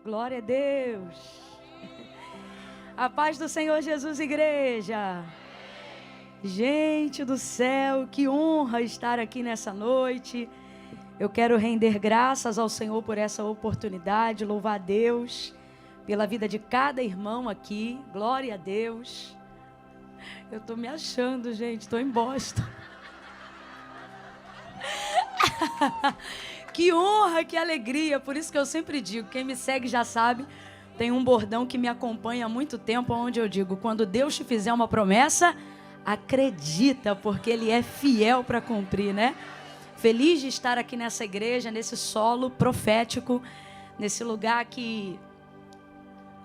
Glória a Deus. A paz do Senhor Jesus, igreja. Gente do céu, que honra estar aqui nessa noite. Eu quero render graças ao Senhor por essa oportunidade, louvar a Deus pela vida de cada irmão aqui. Glória a Deus. Eu tô me achando, gente, tô em Boston. Que honra, que alegria. Por isso que eu sempre digo, quem me segue já sabe, tem um bordão que me acompanha há muito tempo, onde eu digo, quando Deus te fizer uma promessa, acredita, porque Ele é fiel para cumprir, né? Feliz de estar aqui nessa igreja, nesse solo profético, nesse lugar que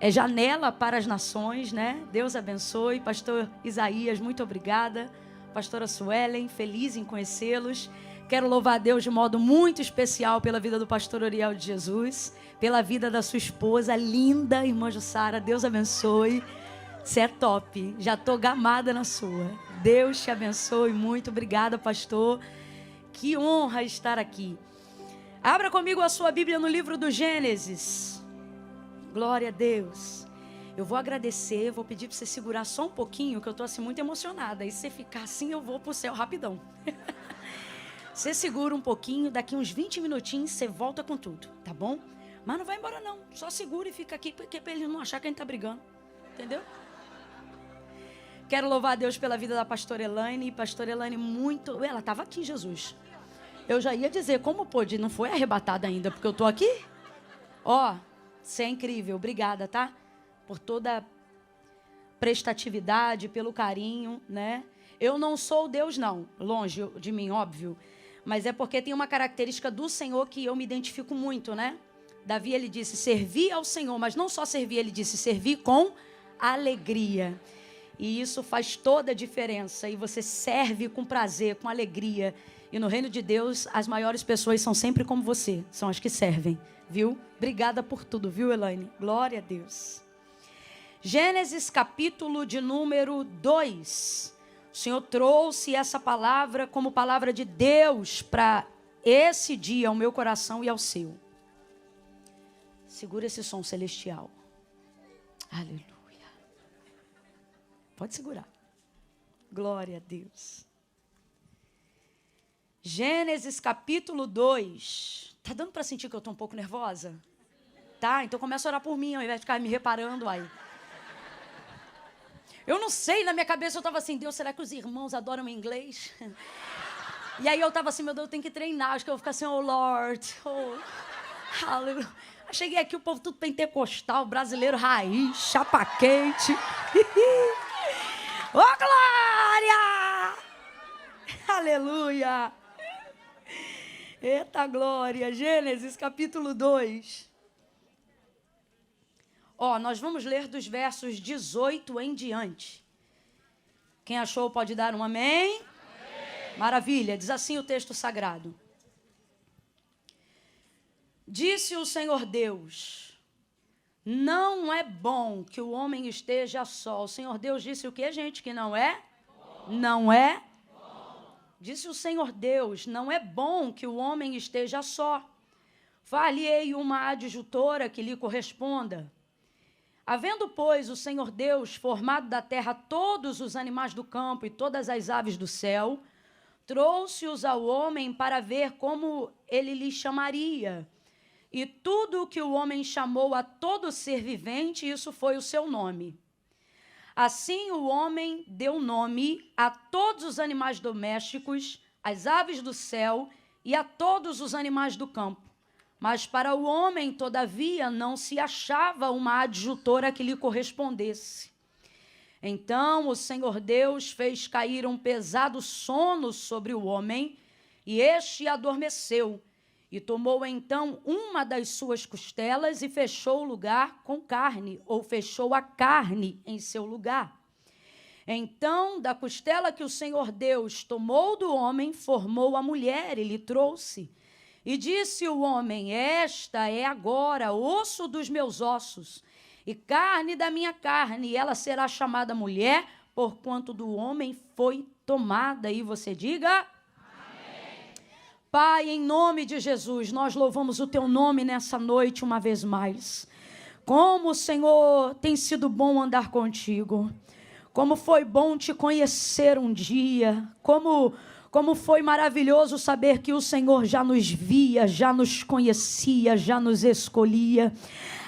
é janela para as nações, né? Deus abençoe. Pastor Isaías, muito obrigada. Pastora Suelen, feliz em conhecê-los. Quero louvar a Deus de modo muito especial pela vida do pastor Uriel de Jesus, pela vida da sua esposa, linda irmã Jussara. Deus abençoe. Você é top. Já estou gamada na sua. Deus te abençoe muito. Obrigada, pastor. Que honra estar aqui. Abra comigo a sua Bíblia no livro do Gênesis. Glória a Deus. Eu vou agradecer, vou pedir para você segurar só um pouquinho, que eu estou assim muito emocionada. E se você ficar assim, eu vou para o céu rapidão. Você segura um pouquinho, daqui uns 20 minutinhos você volta com tudo, tá bom? Mas não vai embora não, só segura e fica aqui, porque para ele não achar que a gente está brigando, entendeu? Quero louvar a Deus pela vida da pastora Elaine. Pastora Elaine, muito... Ela estava aqui, Jesus. Eu já ia dizer, como pôde? Não foi arrebatada ainda, porque eu estou aqui? Ó, você é incrível, obrigada, tá? Por toda a prestatividade, pelo carinho, né? Eu não sou Deus, não, longe de mim, óbvio. Mas é porque tem uma característica do Senhor que eu me identifico muito, né? Davi, ele disse, servir ao Senhor, mas não só servir, ele disse, servir com alegria. E isso faz toda a diferença. E você serve com prazer, com alegria. E no reino de Deus, as maiores pessoas são sempre como você. São as que servem, viu? Obrigada por tudo, viu, Elaine? Glória a Deus. Gênesis capítulo de número 2. O Senhor trouxe essa palavra como palavra de Deus para esse dia, ao meu coração e ao seu. Segura esse som celestial. Aleluia. Pode segurar. Glória a Deus. Gênesis capítulo 2. Tá dando para sentir que eu estou um pouco nervosa? Tá? Então começa a orar por mim, ao invés de ficar me reparando aí. Eu não sei, na minha cabeça eu estava assim, Deus, será que os irmãos adoram inglês? E aí eu estava assim, meu Deus, eu tenho que treinar, acho que eu vou ficar assim, oh Lord, oh, aleluia. Cheguei aqui, o povo tudo pentecostal, brasileiro raiz, chapa quente. Oh, glória! Aleluia! Eita glória! Gênesis capítulo 2. Ó, nós vamos ler dos versos 18 em diante. Quem achou pode dar um amém? Amém. Maravilha, diz assim o texto sagrado. Disse o Senhor Deus, não é bom que o homem esteja só. O Senhor Deus disse o que, gente? Que não é? Bom. Não é? Bom. Disse o Senhor Deus, não é bom que o homem esteja só. Far-lhe-ei uma adjutora que lhe corresponda. Havendo, pois, o Senhor Deus formado da terra todos os animais do campo e todas as aves do céu, trouxe-os ao homem para ver como ele lhe chamaria. E tudo o que o homem chamou a todo ser vivente, isso foi o seu nome. Assim o homem deu nome a todos os animais domésticos, às aves do céu e a todos os animais do campo. Mas para o homem, todavia, não se achava uma adjutora que lhe correspondesse. Então o Senhor Deus fez cair um pesado sono sobre o homem, e este adormeceu. E tomou então uma das suas costelas e fechou o lugar com carne, ou fechou a carne em seu lugar. Então, da costela que o Senhor Deus tomou do homem, formou a mulher e lhe trouxe. E disse o homem, esta é agora osso dos meus ossos e carne da minha carne, e ela será chamada mulher, porquanto do homem foi tomada. E você diga... Amém. Pai, em nome de Jesus, nós louvamos o teu nome nessa noite uma vez mais. Como, Senhor, tem sido bom andar contigo. Como foi bom te conhecer um dia. Como foi maravilhoso saber que o Senhor já nos via, já nos conhecia, já nos escolhia.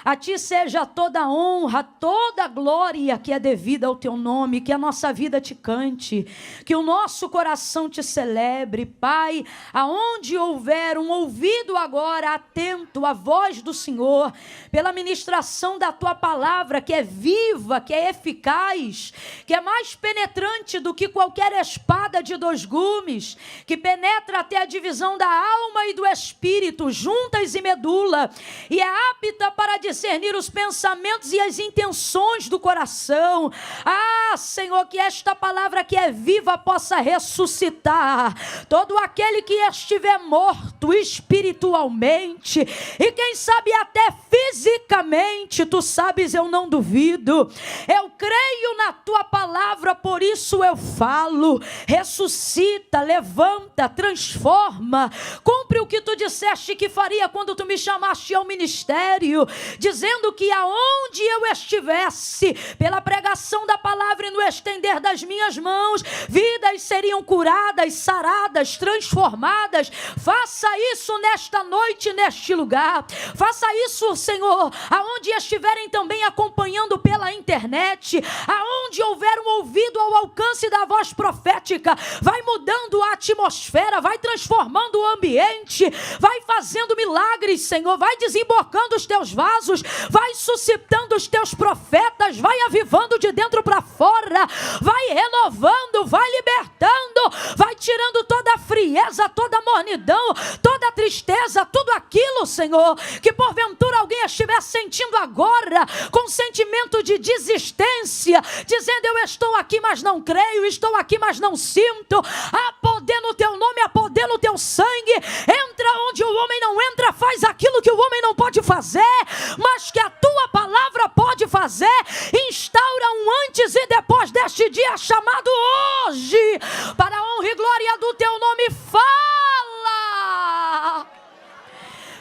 A ti seja toda a honra, toda a glória que é devida ao teu nome, que a nossa vida te cante, que o nosso coração te celebre, Pai. Aonde houver um ouvido agora atento à voz do Senhor, pela ministração da tua palavra, que é viva, que é eficaz, que é mais penetrante do que qualquer espada de 2 gumes, que penetra até a divisão da alma e do espírito, juntas e medula, e é apta para discernir os pensamentos e as intenções do coração. Senhor, que esta palavra que é viva possa ressuscitar todo aquele que estiver morto espiritualmente e quem sabe até fisicamente. Tu sabes, eu não duvido. Eu creio na tua palavra, por isso eu falo. Ressuscita, levanta, transforma, cumpre o que tu disseste que faria quando tu me chamaste ao ministério, dizendo que aonde eu estivesse, pela pregação da palavra e no estender das minhas mãos, vidas seriam curadas, saradas, transformadas. Faça isso nesta noite, neste lugar. Faça isso, Senhor, aonde estiverem também acompanhando pela internet, aonde houver um ouvido ao alcance da voz profética, vai mudando a atmosfera, vai transformando o ambiente, vai fazendo milagres, Senhor, vai desembocando os teus vasos, vai suscitando os teus profetas, vai avivando de dentro para fora, vai renovando, vai libertando, vai tirando toda a frieza, toda a mornidão, toda a tristeza, tudo aquilo, Senhor, que porventura alguém estiver sentindo agora, com sentimento de desistência, dizendo: eu estou aqui, mas não creio, estou aqui, mas não sinto. Há poder no teu nome, há poder no teu sangue. Entra onde o homem não entra, faz aquilo que o homem não pode fazer, mas que a tua palavra pode fazer. Instaura um antes e depois deste dia chamado hoje, para a honra e glória do teu nome.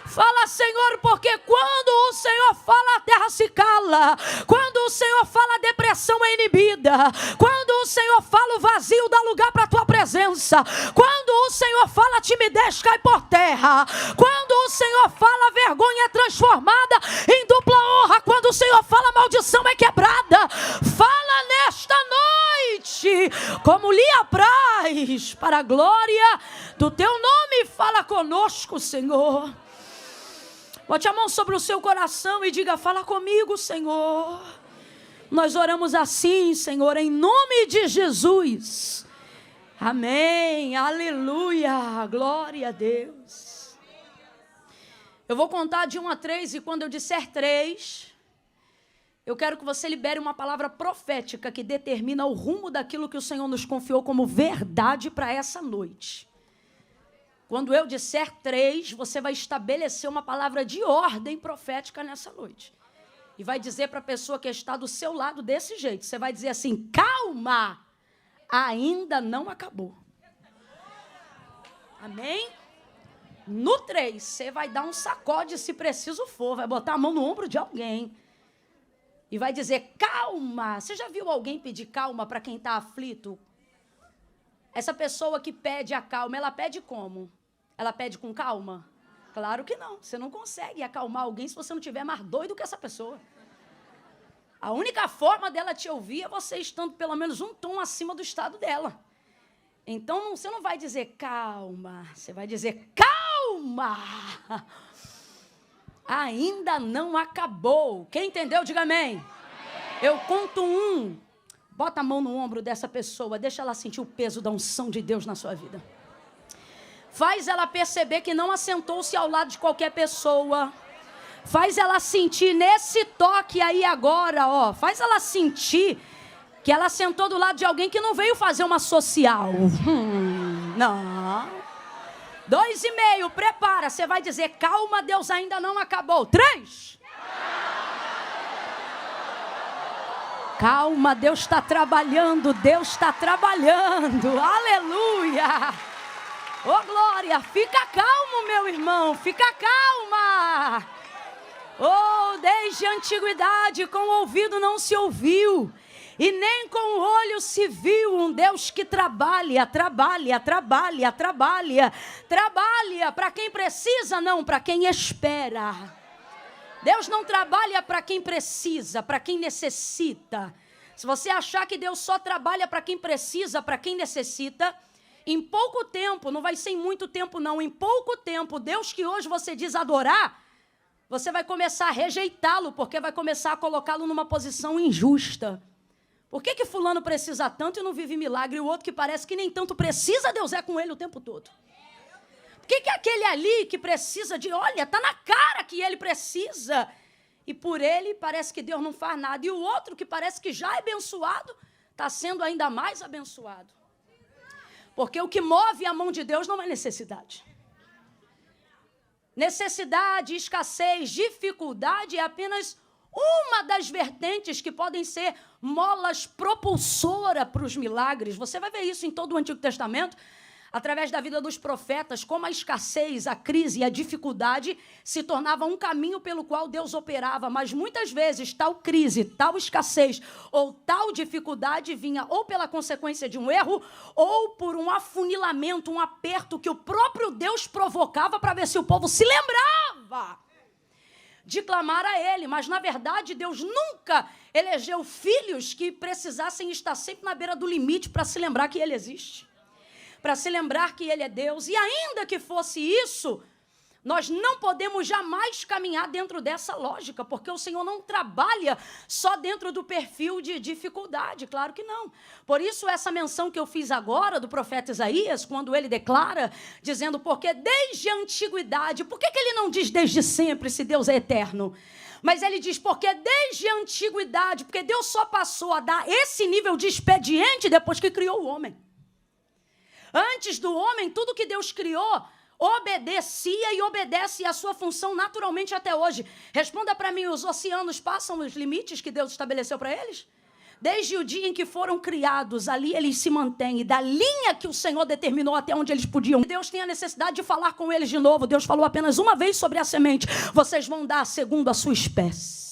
Fala, Senhor, porque quando o Senhor fala, a terra se cala. Quando o Senhor fala, a depressão é inibida. Quando o Senhor fala, o vazio dá lugar para a tua presença. Quando o Senhor fala, a timidez cai por terra. Quando o Senhor fala, a vergonha é transformada em dupla honra. Quando o Senhor fala, a maldição é quebrada. Fala nesta noite, como lhe apraz, para a glória do teu nome. Fala conosco, Senhor. Bote a mão sobre o seu coração e diga: fala comigo, Senhor. Nós oramos assim, Senhor, em nome de Jesus. Amém, aleluia, glória a Deus. Eu vou contar de 1 a 3 e quando eu disser 3, eu quero que você libere uma palavra profética que determina o rumo daquilo que o Senhor nos confiou como verdade para essa noite. Quando eu disser 3, você vai estabelecer uma palavra de ordem profética nessa noite. E vai dizer para a pessoa que está do seu lado desse jeito. Você vai dizer assim: calma, ainda não acabou. Amém? No 3, você vai dar um sacode se preciso for. Vai botar a mão no ombro de alguém. E vai dizer: calma. Você já viu alguém pedir calma para quem está aflito? Essa pessoa que pede a calma, ela pede como? Ela pede com calma? Claro que não. Você não consegue acalmar alguém se você não tiver mais doido que essa pessoa. A única forma dela te ouvir é você estando pelo menos um tom acima do estado dela. Então você não vai dizer calma, você vai dizer calma. Ainda não acabou. Quem entendeu, diga amém. Eu conto 1. Bota a mão no ombro dessa pessoa, deixa ela sentir o peso da unção de Deus na sua vida. Faz ela perceber que não assentou-se ao lado de qualquer pessoa. Faz ela sentir nesse toque aí agora, ó. Faz ela sentir que ela sentou do lado de alguém que não veio fazer uma social. Não. 2,5, prepara. Você vai dizer: calma, Deus ainda não acabou. 3. Calma, Deus está trabalhando, Deus está trabalhando. Aleluia. Ô glória, fica calmo, meu irmão, fica calma. Oh, desde a antiguidade com o ouvido não se ouviu, e nem com o olho se viu um Deus que trabalha para quem precisa, não para quem espera. Deus não trabalha para quem precisa, para quem necessita. Se você achar que Deus só trabalha para quem precisa, para quem necessita, em pouco tempo, não vai ser em muito tempo não, em pouco tempo, Deus que hoje você diz adorar, você vai começar a rejeitá-lo, porque vai começar a colocá-lo numa posição injusta. Por que fulano precisa tanto e não vive milagre, e o outro que parece que nem tanto precisa, Deus é com ele o tempo todo? Por que aquele ali que precisa de, olha, está na cara que ele precisa, e por ele parece que Deus não faz nada, e o outro que parece que já é abençoado, está sendo ainda mais abençoado? Porque o que move a mão de Deus não é necessidade. Necessidade, escassez, dificuldade é apenas uma das vertentes que podem ser molas propulsoras para os milagres. Você vai ver isso em todo o Antigo Testamento, através da vida dos profetas, como a escassez, a crise e a dificuldade se tornavam um caminho pelo qual Deus operava, mas muitas vezes tal crise, tal escassez ou tal dificuldade vinha ou pela consequência de um erro ou por um afunilamento, um aperto que o próprio Deus provocava para ver se o povo se lembrava de clamar a Ele. Mas, na verdade, Deus nunca elegeu filhos que precisassem estar sempre na beira do limite para se lembrar que Ele existe, para se lembrar que Ele é Deus. E ainda que fosse isso, nós não podemos jamais caminhar dentro dessa lógica, porque o Senhor não trabalha só dentro do perfil de dificuldade, claro que não. Por isso essa menção que eu fiz agora do profeta Isaías, quando ele declara, dizendo, porque desde a antiguidade, por que ele não diz desde sempre, se Deus é eterno? Mas ele diz, porque desde a antiguidade, porque Deus só passou a dar esse nível de expediente depois que criou o homem. Antes do homem, tudo que Deus criou obedecia e obedece a sua função naturalmente até hoje. Responda para mim, os oceanos passam os limites que Deus estabeleceu para eles? Desde o dia em que foram criados, ali eles se mantêm. E da linha que o Senhor determinou até onde eles podiam. Deus tem a necessidade de falar com eles de novo. Deus falou apenas uma vez sobre a semente. Vocês vão dar segundo a sua espécie.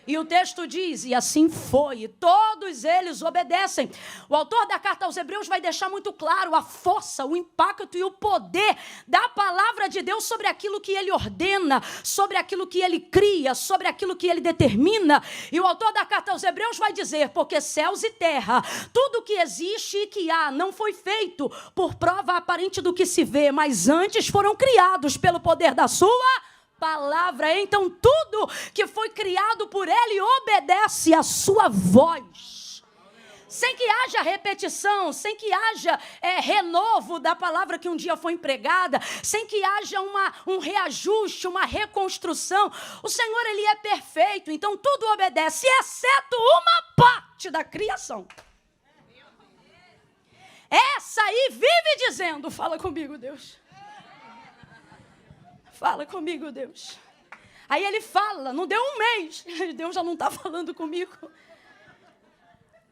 E o texto diz, e assim foi, e todos eles obedecem. O autor da carta aos Hebreus vai deixar muito claro a força, o impacto e o poder da palavra de Deus sobre aquilo que ele ordena, sobre aquilo que ele cria, sobre aquilo que ele determina. E o autor da carta aos Hebreus vai dizer, porque céus e terra, tudo que existe e que há, não foi feito por prova aparente do que se vê, mas antes foram criados pelo poder da sua palavra. Então tudo que foi criado por ele obedece à sua voz, sem que haja repetição, sem que haja renovo da palavra que um dia foi empregada, sem que haja um reajuste, uma reconstrução. O Senhor, ele é perfeito, então tudo obedece, exceto uma parte da criação. Essa aí vive dizendo, fala comigo, Deus. Fala comigo, Deus. Aí ele fala, não deu um mês, Deus já não está falando comigo.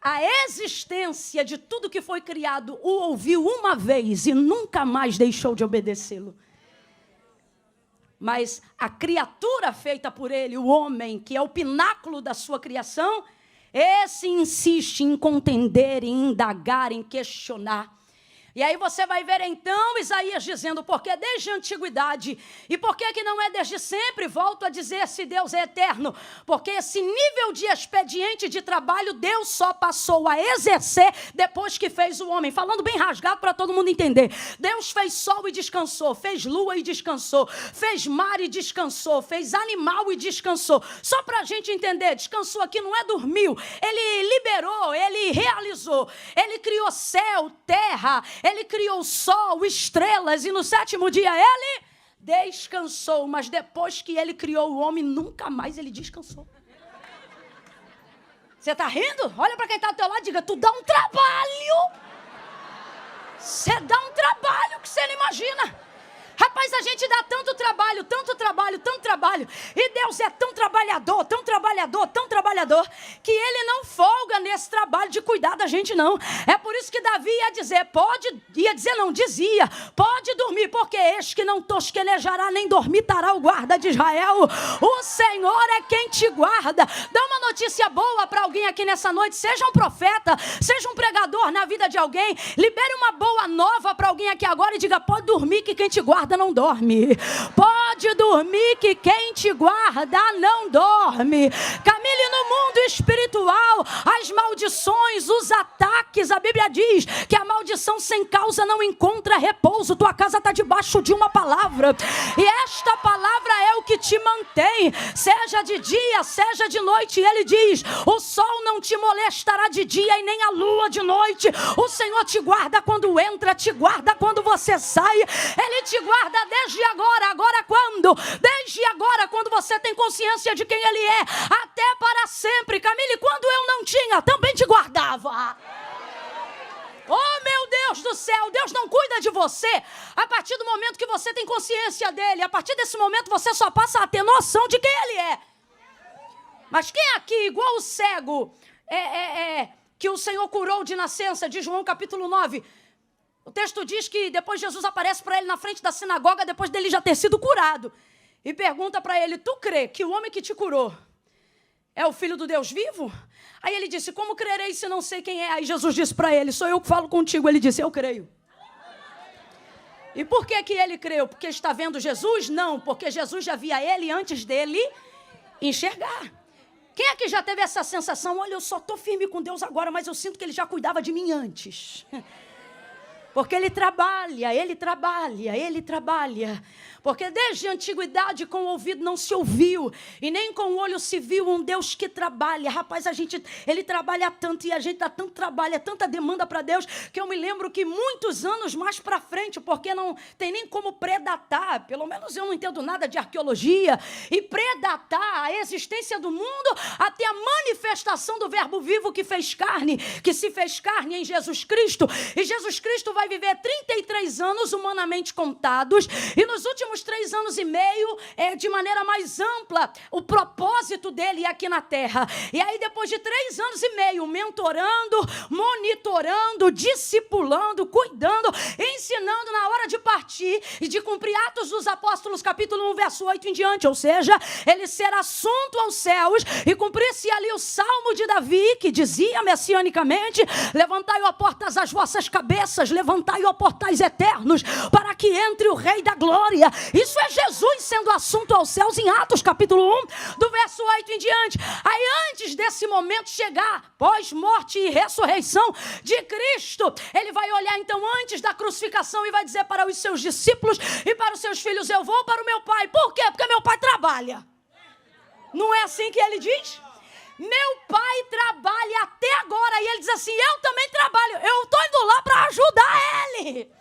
A existência de tudo que foi criado o ouviu uma vez e nunca mais deixou de obedecê-lo. Mas a criatura feita por ele, o homem, que é o pináculo da sua criação, esse insiste em contender, em indagar, em questionar. E aí você vai ver então Isaías dizendo, porque desde a antiguidade, e por que não é desde sempre? Volto a dizer, se Deus é eterno, porque esse nível de expediente de trabalho, Deus só passou a exercer depois que fez o homem. Falando bem rasgado para todo mundo entender. Deus fez sol e descansou, fez lua e descansou, fez mar e descansou, fez animal e descansou. Só para a gente entender, descansou aqui não é dormiu, ele liberou, ele realizou, ele criou céu, terra, ele criou o sol, estrelas, e no sétimo dia ele descansou. Mas depois que ele criou o homem, nunca mais ele descansou. Você está rindo? Olha para quem está ao teu lado e diga, tu dá um trabalho. Você dá um trabalho que você não imagina. Rapaz, a gente dá tanto trabalho, tanto trabalho, tanto trabalho. E Deus é tão trabalhador, tão trabalhador, que ele não folga nesse trabalho de cuidar da gente, não. É por isso que Davi dizia, pode dormir, porque este que não tosquelejará nem dormitará o guarda de Israel. O Senhor é quem te guarda. Dá uma notícia boa para alguém aqui nessa noite, seja um profeta, seja um pregador na vida de alguém, libere uma boa nova para alguém aqui agora e diga, pode dormir que quem te guarda não dorme. Pode dormir que quem te guarda não dorme. Camille, no mundo espiritual, as maldições, os ataques, a Bíblia diz que a maldição sem causa não encontra repouso. Tua casa está debaixo de uma palavra, e esta palavra é o que te mantém, seja de dia, seja de noite. E ele diz, o sol não te molestará de dia e nem a lua de noite. O Senhor te guarda quando entra, te guarda quando você sai. Ele te guarda desde agora. Agora quando? Desde agora, quando você tem consciência de quem Ele é, até para sempre. Camille, quando eu não tinha, também te guardava. Oh, meu Deus do céu, Deus não cuida de você a partir do momento que você tem consciência dEle. A partir desse momento você só passa a ter noção de quem Ele é. Mas quem aqui, igual o cego, que o Senhor curou de nascença, de João capítulo 9, o texto diz que depois Jesus aparece para ele na frente da sinagoga, depois dele já ter sido curado, e pergunta para ele, tu crê que o homem que te curou é o Filho do Deus vivo? Aí ele disse, como crerei se não sei quem é? Aí Jesus disse para ele, sou eu que falo contigo. Ele disse, eu creio. E por que ele creu? Porque está vendo Jesus? Não, porque Jesus já via ele antes dele enxergar. Quem aqui já teve essa sensação? Olha, eu só estou firme com Deus agora, mas eu sinto que Ele já cuidava de mim antes. Porque Ele trabalha. Porque desde a antiguidade com o ouvido não se ouviu e nem com o olho se viu um Deus que trabalha. Rapaz, Ele trabalha tanto e a gente dá tanto trabalho, é tanta demanda para Deus, que eu me lembro que muitos anos mais para frente, porque não tem nem como predatar, pelo menos eu não entendo nada de arqueologia, e predatar a existência do mundo até a manifestação do verbo vivo que se fez carne em Jesus Cristo. E Jesus Cristo vai viver 33 anos humanamente contados, e nos últimos 3 anos e meio, de maneira mais ampla, o propósito dele é aqui na terra. E aí depois de 3 anos e meio, mentorando, monitorando, discipulando, cuidando, ensinando na hora de partir e de cumprir Atos dos Apóstolos, capítulo 1, verso 8 em diante, ou seja, ele ser assunto aos céus e cumprir-se ali o Salmo de Davi, que dizia messianicamente, levantai, ó portas, as vossas cabeças, levantai, ó portais eternos, para que entre o Rei da Glória. Isso é Jesus sendo assunto aos céus em Atos capítulo 1, do verso 8 em diante. Aí antes desse momento chegar, pós-morte e ressurreição de Cristo, ele vai olhar então antes da crucificação e vai dizer para os seus discípulos e para os seus filhos, eu vou para o meu Pai. Por quê? Porque meu Pai trabalha. Não é assim que ele diz? Meu Pai trabalha até agora. E ele diz assim, eu também trabalho. Eu estou indo lá para ajudar ele.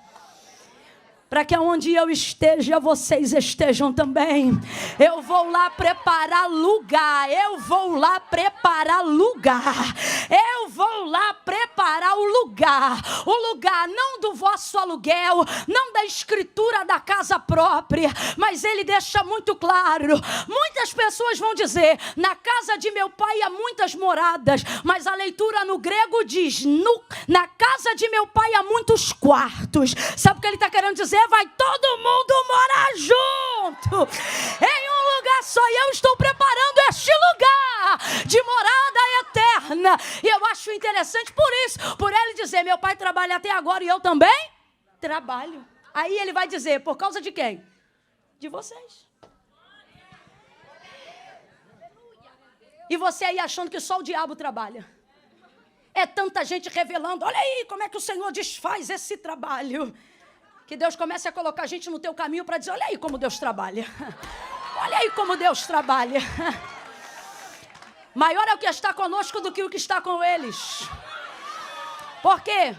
Para que onde eu esteja, vocês estejam também. Eu vou lá preparar lugar. Eu vou lá preparar lugar. Eu vou lá preparar o lugar. O lugar não do vosso aluguel, não da escritura da casa própria, mas ele deixa muito claro. Muitas pessoas vão dizer, na casa de meu pai há muitas moradas, mas a leitura no grego diz, na casa de meu pai há muitos quartos. Sabe o que ele está querendo dizer? Vai todo mundo morar junto em um lugar só, e eu estou preparando este lugar de morada eterna. E eu acho interessante por isso, por ele dizer, meu pai trabalha até agora e eu também trabalho. Aí ele vai dizer, por causa de quem? De vocês. E você aí achando que só o diabo trabalha. É tanta gente revelando, olha aí como é que o Senhor desfaz esse trabalho. Que Deus comece a colocar a gente no teu caminho para dizer, olha aí como Deus trabalha. Olha aí como Deus trabalha. Maior é o que está conosco do que o que está com eles. Por quê?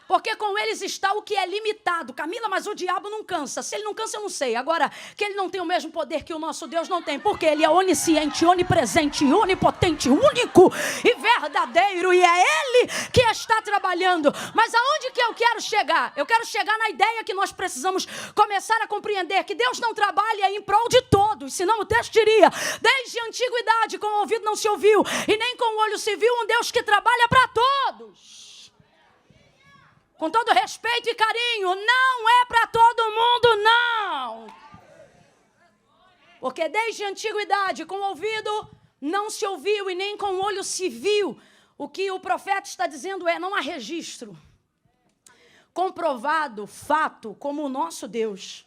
Porque com eles está o que é limitado. Camila, mas o diabo não cansa. Se ele não cansa, eu não sei. Agora, que ele não tem o mesmo poder que o nosso Deus, não tem. Porque ele é onisciente, onipresente, onipotente, único e verdadeiro. E é ele que está trabalhando. Mas aonde que eu quero chegar? Eu quero chegar na ideia que nós precisamos começar a compreender que Deus não trabalha em prol de todos. Senão o texto diria, desde a antiguidade com o ouvido não se ouviu e nem com o olho se viu um Deus que trabalha para todos. Com todo respeito e carinho, não é para todo mundo, não. Porque desde a antiguidade, com o ouvido não se ouviu e nem com o olho se viu. O que o profeta está dizendo é, não há registro comprovado, fato, como o nosso Deus,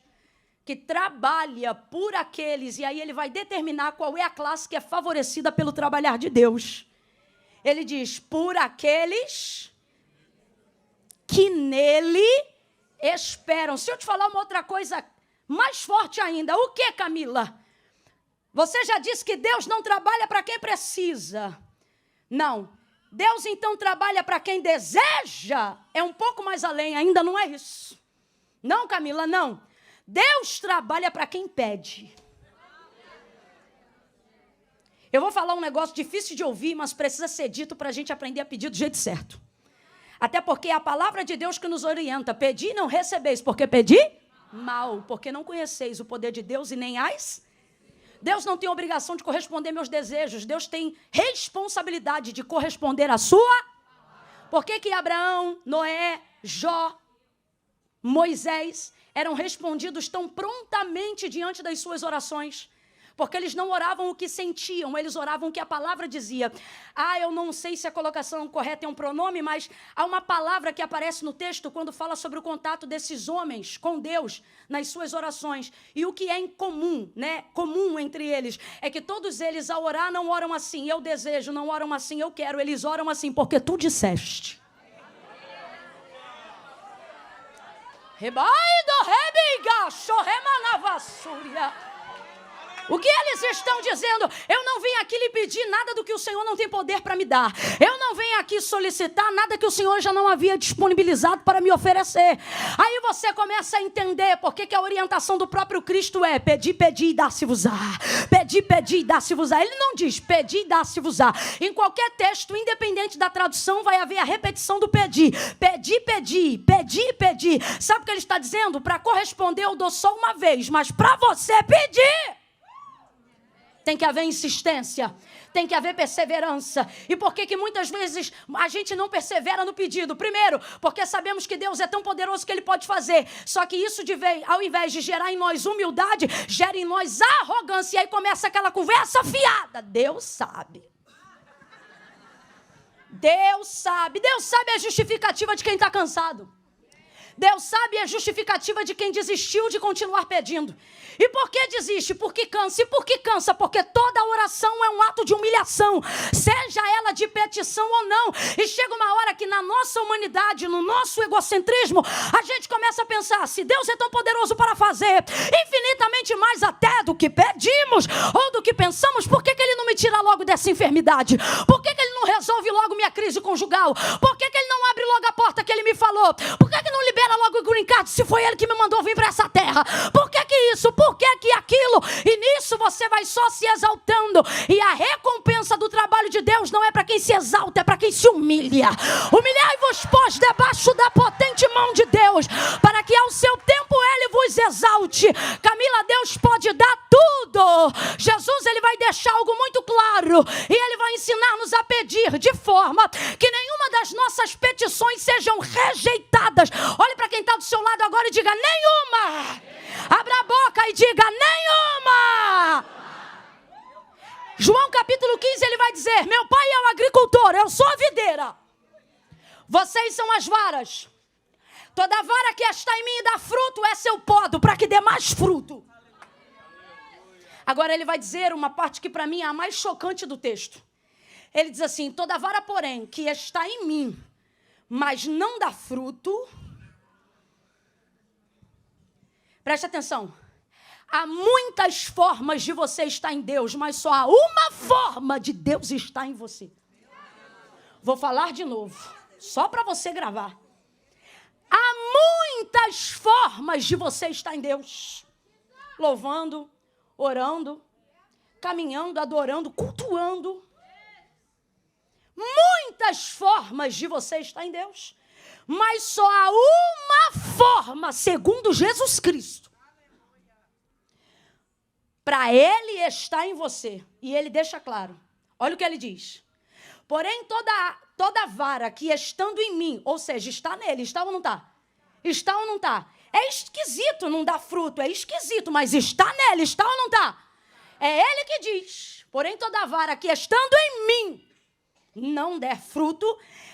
que trabalha por aqueles, e aí ele vai determinar qual é a classe que é favorecida pelo trabalhar de Deus. Ele diz, por aqueles que nele esperam. Se eu te falar uma outra coisa mais forte ainda, o que, Camila? Você já disse que Deus não trabalha para quem precisa. Não. Deus então trabalha para quem deseja. É um pouco mais além, ainda não é isso. Não, Camila, não. Deus trabalha para quem pede. Eu vou falar um negócio difícil de ouvir, mas precisa ser dito para a gente aprender a pedir do jeito certo. Até porque é a palavra de Deus que nos orienta. Pedi e não recebeis, porque pedi mal, porque não conheceis o poder de Deus e nem as. Deus não tem obrigação de corresponder meus desejos. Deus tem responsabilidade de corresponder à sua. Por que Abraão, Noé, Jó, Moisés eram respondidos tão prontamente diante das suas orações? Porque eles não oravam o que sentiam, eles oravam o que a palavra dizia. Eu não sei se a colocação correta é um pronome, mas há uma palavra que aparece no texto quando fala sobre o contato desses homens com Deus nas suas orações. E o que é em comum, né? Comum entre eles, é que todos eles ao orar não oram assim, eu desejo, não oram assim, eu quero. Eles oram assim, porque tu disseste. Rebaido, rebiga, chorremanavassúria. O que eles estão dizendo? Eu não vim aqui lhe pedir nada do que o Senhor não tem poder para me dar. Eu não venho aqui solicitar nada que o Senhor já não havia disponibilizado para me oferecer. Aí você começa a entender por que a orientação do próprio Cristo é pedi, pedi e dá-se-vos-á. Pedi, pedi e dá-se-vos-á. Ele não diz pedi e dá-se-vos-á. Em qualquer texto, independente da tradução, vai haver a repetição do pedi. Pedi, pedi, pedi, pedi. Sabe o que ele está dizendo? Para corresponder eu dou só uma vez, mas para você pedir. Tem que haver insistência, tem que haver perseverança. E por que muitas vezes a gente não persevera no pedido? Primeiro, porque sabemos que Deus é tão poderoso que Ele pode fazer. Só que isso, ao invés de gerar em nós humildade, gera em nós arrogância. E aí começa aquela conversa fiada. Deus sabe. Deus sabe. Deus sabe a justificativa de quem está cansado. Deus sabe a justificativa de quem desistiu de continuar pedindo. E por que desiste? Porque cansa. E por que cansa? Porque toda oração é um ato de humilhação, seja ela de petição ou não. E chega uma hora que na nossa humanidade, no nosso egocentrismo, a gente começa a pensar, se Deus é tão poderoso para fazer infinitamente mais até do que pedimos ou do que pensamos, por que Ele não me tira logo dessa enfermidade? Por que Ele não resolve logo minha crise conjugal? Por que Ele não abre logo a porta que Ele me falou? Por que não libera logo o green card se foi Ele que me mandou vir para essa terra? Por que isso? Por que aquilo? E nisso você vai só se exaltando. E a recompensa do trabalho de Deus não é para quem se exalta, é para quem se humilha. Humilhai-vos, pois, debaixo da potente mão de Deus, para que ao seu tempo Ele vos exalte. Camila, Deus pode dar tudo. Jesus, Ele vai deixar algo muito claro. E Ele vai ensinar-nos a pedir de forma que nenhuma das nossas petições sejam rejeitadas. Olhe para quem está do seu lado agora e diga, nenhuma. Abra a boca e diga, nenhuma. João capítulo 15, ele vai dizer, meu pai é o agricultor, eu sou a videira. Vocês são as varas. Toda vara que está em mim e dá fruto, essa eu podo, para que dê mais fruto. Agora ele vai dizer uma parte que para mim é a mais chocante do texto. Ele diz assim, toda vara, porém, que está em mim, mas não dá fruto. Preste atenção. Há muitas formas de você estar em Deus, mas só há uma forma de Deus estar em você. Vou falar de novo, só para você gravar. muitas formas de você estar em Deus. Louvando, orando, caminhando, adorando, cultuando. Muitas formas de você estar em Deus. Mas só há uma forma, segundo Jesus Cristo, para Ele estar em você. E Ele deixa claro. Olha o que Ele diz. Porém, toda vara que estando em mim, ou seja, está nele, está ou não está? Está ou não está? É esquisito não dar fruto, é esquisito, mas está nele, está ou não está? É Ele que diz. Porém, toda vara que estando em mim não der fruto,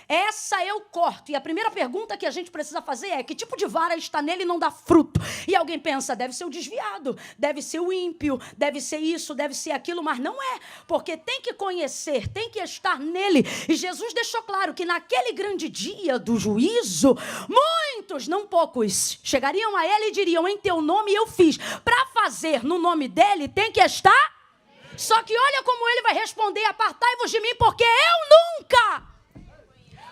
essa eu corto. E a primeira pergunta que a gente precisa fazer é: que tipo de vara está nele e não dá fruto? E alguém pensa, deve ser o desviado, deve ser o ímpio, deve ser isso, deve ser aquilo, mas não é, porque tem que conhecer, tem que estar nele. E Jesus deixou claro que naquele grande dia do juízo, muitos, não poucos, chegariam a ele e diriam: em teu nome eu fiz. Para fazer no nome dele tem que estar. Só que olha como ele vai responder: apartai-vos de mim, porque eu nunca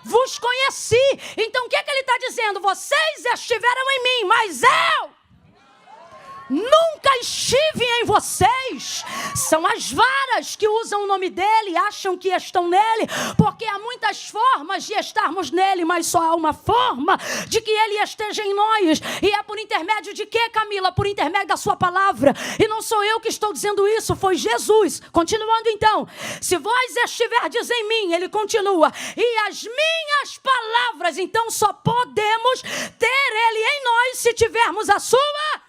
vos conheci. Então o que é que ele está dizendo? Vocês estiveram em mim, mas eu nunca estive em vocês. São as varas que usam o nome dele, acham que estão nele, porque há muitas formas de estarmos nele, mas só há uma forma de que ele esteja em nós. E é por intermédio de quê, Camila? Por intermédio da sua palavra. E não sou eu que estou dizendo isso, foi Jesus. Continuando então: se vós estiverdes em mim, ele continua, e as minhas palavras, então só podemos ter ele em nós se tivermos a sua.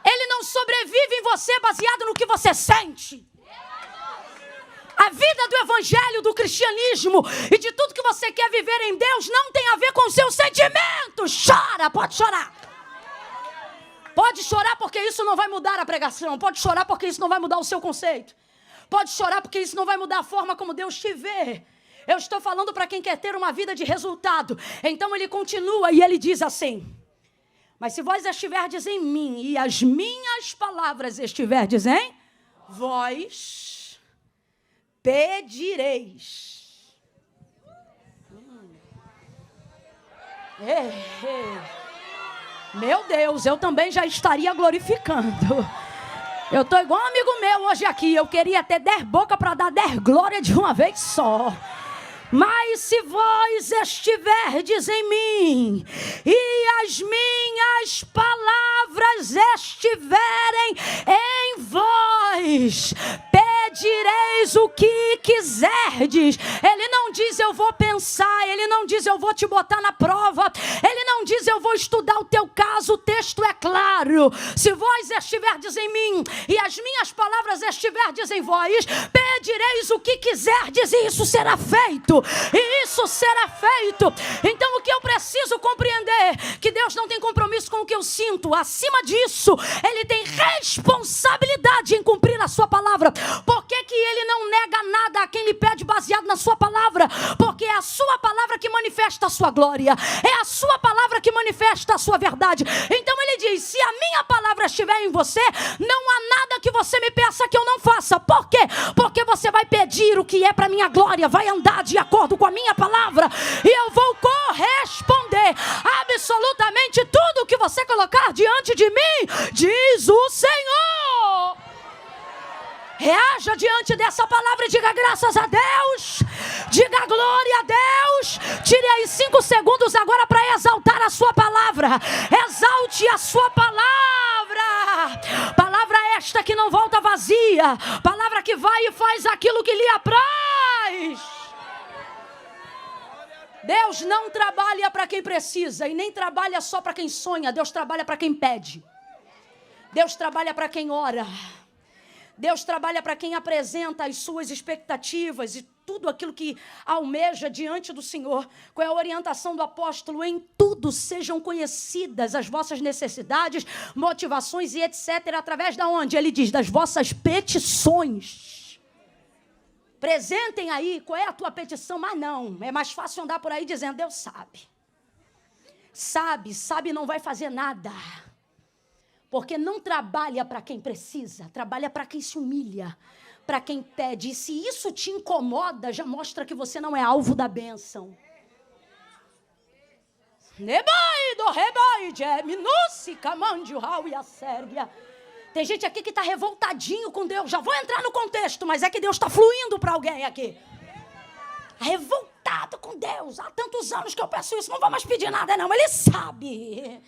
Ele não sobrevive em você baseado no que você sente. A vida do evangelho, do cristianismo e de tudo que você quer viver em Deus não tem a ver com os seus sentimentos. Chora, pode chorar. Pode chorar porque isso não vai mudar a pregação. Pode chorar porque isso não vai mudar o seu conceito. Pode chorar porque isso não vai mudar a forma como Deus te vê. Eu estou falando para quem quer ter uma vida de resultado. Então ele continua e ele diz assim: mas se vós estiverdes em mim e as minhas palavras estiverdes em vós, pedireis. Meu Deus, eu também já estaria glorificando. Eu estou igual um amigo meu hoje aqui. Eu queria ter 10 bocas para dar 10 glórias de uma vez só. Mas se vós estiverdes em mim e as minhas palavras estiverem em vós, pedireis o que quiserdes. Ele não diz eu vou pensar, ele não diz eu vou te botar na prova, ele não diz eu vou estudar o teu caso. O texto é claro: se vós estiverdes em mim e as minhas palavras estiverdes em vós, pedireis o que quiserdes e isso será feito. E isso será feito. Então o que eu preciso compreender? Que Deus não tem compromisso com o que eu sinto. Acima disso, Ele tem responsabilidade em cumprir a sua palavra. Por que que Ele não nega nada a quem lhe pede baseado na sua palavra? Porque é a sua palavra que manifesta a sua glória. É a sua palavra que manifesta a sua verdade. Então Ele diz: se a minha palavra estiver em você, não há nada que você me peça que eu não faça. Por quê? Porque você vai pedir o que é para minha glória, vai andar de acordo com a minha palavra, e eu vou corresponder absolutamente tudo o que você colocar diante de mim, diz o Senhor. Reaja diante dessa palavra e diga graças a Deus, diga glória a Deus. Tire aí 5 segundos agora para exaltar a sua palavra. Exalte a sua palavra. Palavra esta que não volta vazia, palavra que vai e faz aquilo que lhe apraz. Deus não trabalha para quem precisa e nem trabalha só para quem sonha. Deus trabalha para quem pede. Deus trabalha para quem ora. Deus trabalha para quem apresenta as suas expectativas e tudo aquilo que almeja diante do Senhor. Qual é a orientação do apóstolo? Em tudo sejam conhecidas as vossas necessidades, motivações e etc. Através da onde? Ele diz, das vossas petições. Apresentem aí qual é a tua petição, mas não, é mais fácil andar por aí dizendo, Deus sabe. Sabe não vai fazer nada. Porque não trabalha para quem precisa, trabalha para quem se humilha, para quem pede. E se isso te incomoda, já mostra que você não é alvo da bênção. Tem gente aqui que está revoltadinho com Deus. Já vou entrar no contexto, mas é que Deus está fluindo para alguém aqui. Revoltado com Deus. Há tantos anos que eu peço isso, não vou mais pedir nada não. Ele sabe.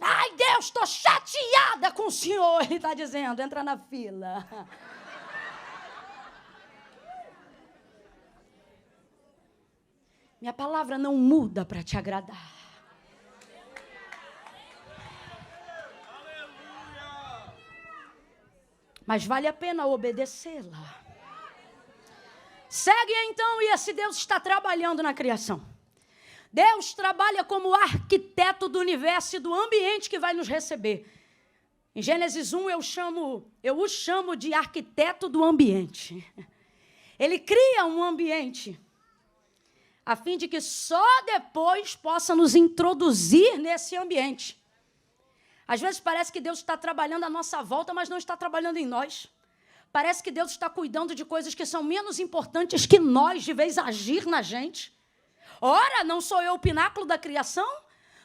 Ai, Deus, estou chateada com o Senhor. Ele está dizendo, entra na fila. Minha palavra não muda para te agradar. Mas vale a pena obedecê-la. Segue então, e esse Deus está trabalhando na criação. Deus trabalha como arquiteto do universo e do ambiente que vai nos receber. Em Gênesis 1 eu o chamo de arquiteto do ambiente. Ele cria um ambiente a fim de que só depois possa nos introduzir nesse ambiente. Às vezes parece que Deus está trabalhando à nossa volta, mas não está trabalhando em nós. Parece que Deus está cuidando de coisas que são menos importantes que nós, de vez agir na gente. Ora, não sou eu o pináculo da criação?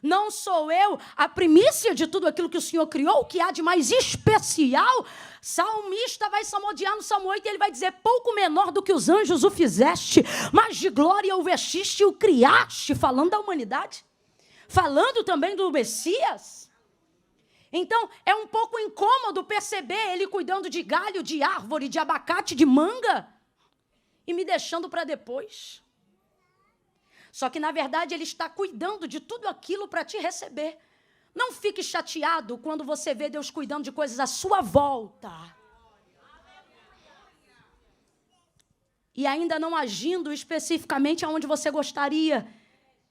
Não sou eu a primícia de tudo aquilo que o Senhor criou? O que há de mais especial? Salmista vai salmodiar no Salmo 8 e ele vai dizer, pouco menor do que os anjos o fizeste, mas de glória o vestiste e o criaste, falando da humanidade. Falando também do Messias. Então, é um pouco incômodo perceber ele cuidando de galho, de árvore, de abacate, de manga, e me deixando para depois. Só que, na verdade, ele está cuidando de tudo aquilo para te receber. Não fique chateado quando você vê Deus cuidando de coisas à sua volta. E ainda não agindo especificamente aonde você gostaria.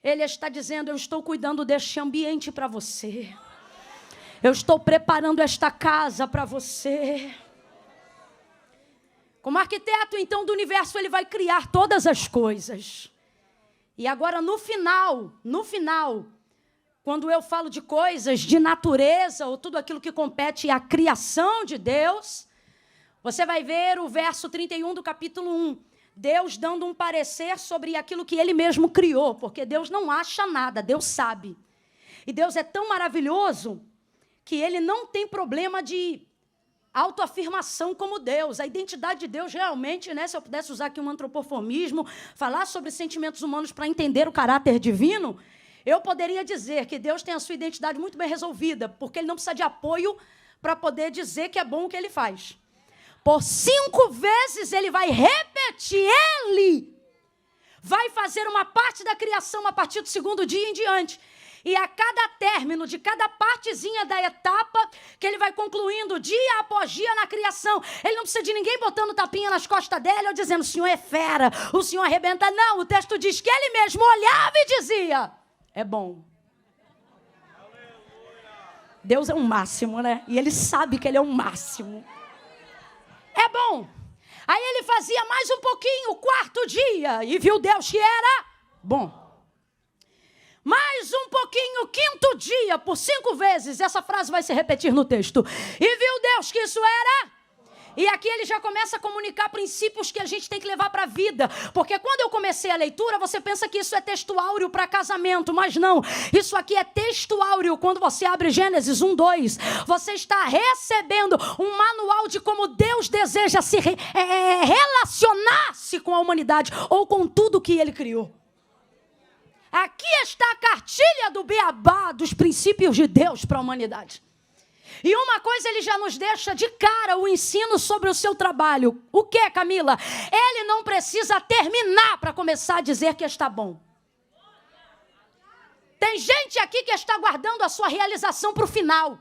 Ele está dizendo, eu estou cuidando deste ambiente para você. Eu estou preparando esta casa para você. Como arquiteto, então, do universo, ele vai criar todas as coisas. E agora, no final, quando eu falo de coisas de natureza, ou tudo aquilo que compete à criação de Deus, você vai ver o verso 31 do capítulo 1. Deus dando um parecer sobre aquilo que ele mesmo criou, porque Deus não acha nada, Deus sabe. E Deus é tão maravilhoso que ele não tem problema de autoafirmação como Deus. A identidade de Deus realmente, se eu pudesse usar aqui um antropoformismo, falar sobre sentimentos humanos para entender o caráter divino, eu poderia dizer que Deus tem a sua identidade muito bem resolvida, porque ele não precisa de apoio para poder dizer que é bom o que ele faz. Por 5 vezes ele vai repetir, ele vai fazer uma parte da criação a partir do 2º dia em diante. E a cada término de cada partezinha da etapa que ele vai concluindo dia após dia na criação, ele não precisa de ninguém botando tapinha nas costas dele ou dizendo, o Senhor é fera, o Senhor arrebenta. Não, o texto diz que ele mesmo olhava e dizia, é bom. Deus é um máximo, né? E ele sabe que ele é um máximo. É bom. Aí ele fazia mais um pouquinho, o 4º dia, e viu Deus que era bom. Mais um pouquinho, o 5º dia, por 5 vezes, essa frase vai se repetir no texto. E viu Deus que isso era... E aqui ele já começa a comunicar princípios que a gente tem que levar para a vida. Porque quando eu comecei a leitura, você pensa que isso é texto áureo para casamento. Mas não, isso aqui é texto áureo. Quando você abre Gênesis 1, 2, você está recebendo um manual de como Deus deseja se relacionar-se com a humanidade ou com tudo que ele criou. Aqui está a cartilha do beabá dos princípios de Deus para a humanidade. E uma coisa ele já nos deixa de cara, o ensino sobre o seu trabalho. O que, Camila? Ele não precisa terminar para começar a dizer que está bom. Tem gente aqui que está guardando a sua realização para o final.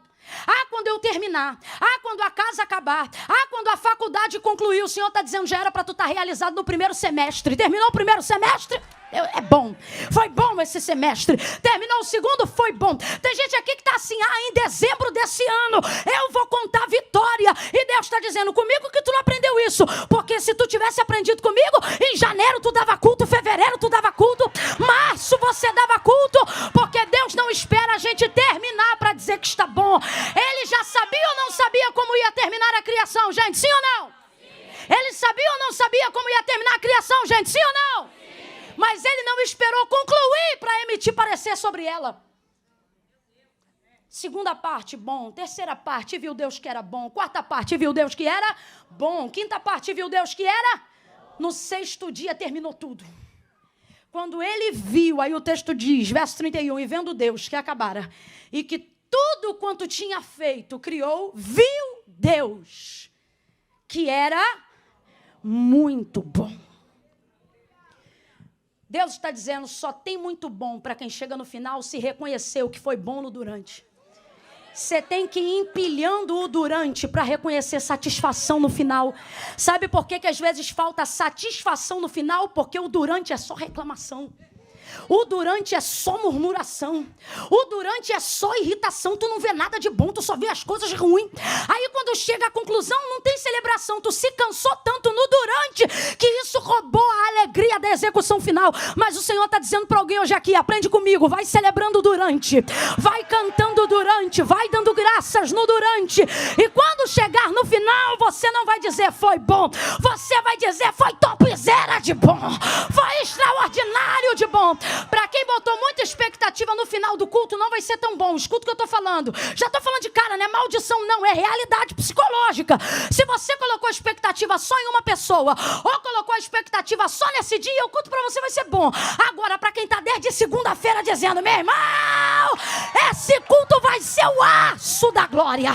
Ah, quando eu terminar. Ah, quando a casa acabar. Ah, quando a faculdade concluir. O Senhor está dizendo, já era para tu estar realizado no 1º semestre. Terminou o 1º semestre? É bom. Foi bom esse semestre. Terminou o 2º? Foi bom. Tem gente aqui que está assim, em dezembro desse ano, eu vou contar vitória. E Deus está dizendo, comigo que tu não aprendeu isso. Porque se tu tivesse aprendido comigo, em janeiro tu dava culto, fevereiro tu dava culto, março você dava culto. Porque Deus não espera a gente terminar para dizer que está bom. Ele já sabia ou não sabia como ia terminar a criação, gente? Sim ou não? Ele sabia ou não sabia como ia terminar a criação, gente? Sim ou não? Sim. Mas ele não esperou concluir para emitir parecer sobre ela. Segunda parte, bom. Terceira parte, viu Deus que era bom. Quarta parte, viu Deus que era bom. Quinta parte, viu Deus que era. No sexto dia terminou tudo. Quando ele viu, aí o texto diz, verso 31, e vendo Deus que acabara, e que tudo quanto tinha feito, criou, viu Deus que era muito bom. Deus está dizendo, só tem muito bom para quem chega no final se reconhecer o que foi bom no durante. Você tem que ir empilhando o durante para reconhecer satisfação no final. Sabe por que às vezes falta satisfação no final? Porque o durante é só reclamação. O durante é só murmuração. O durante é só irritação. Tu não vê nada de bom, tu só vê as coisas ruins. Aí quando chega à conclusão, não tem celebração. Tu se cansou tanto no durante que isso roubou a alegria da execução final. Mas o Senhor está dizendo para alguém hoje aqui, aprende comigo, vai celebrando durante, vai cantando durante, vai dando graças no durante. E quando chegar no final, você não vai dizer foi bom, você vai dizer foi topzera de bom, foi extraordinário de bom. Para quem botou muita expectativa no final do culto, não vai ser tão bom. Escuta o que eu estou falando. Já estou falando de cara, não é maldição, não. É realidade psicológica. Se você colocou expectativa só em uma pessoa, ou colocou a expectativa só nesse dia, o culto para você vai ser bom. Agora, para quem está desde segunda-feira dizendo, meu irmão, esse culto vai ser o aço da glória.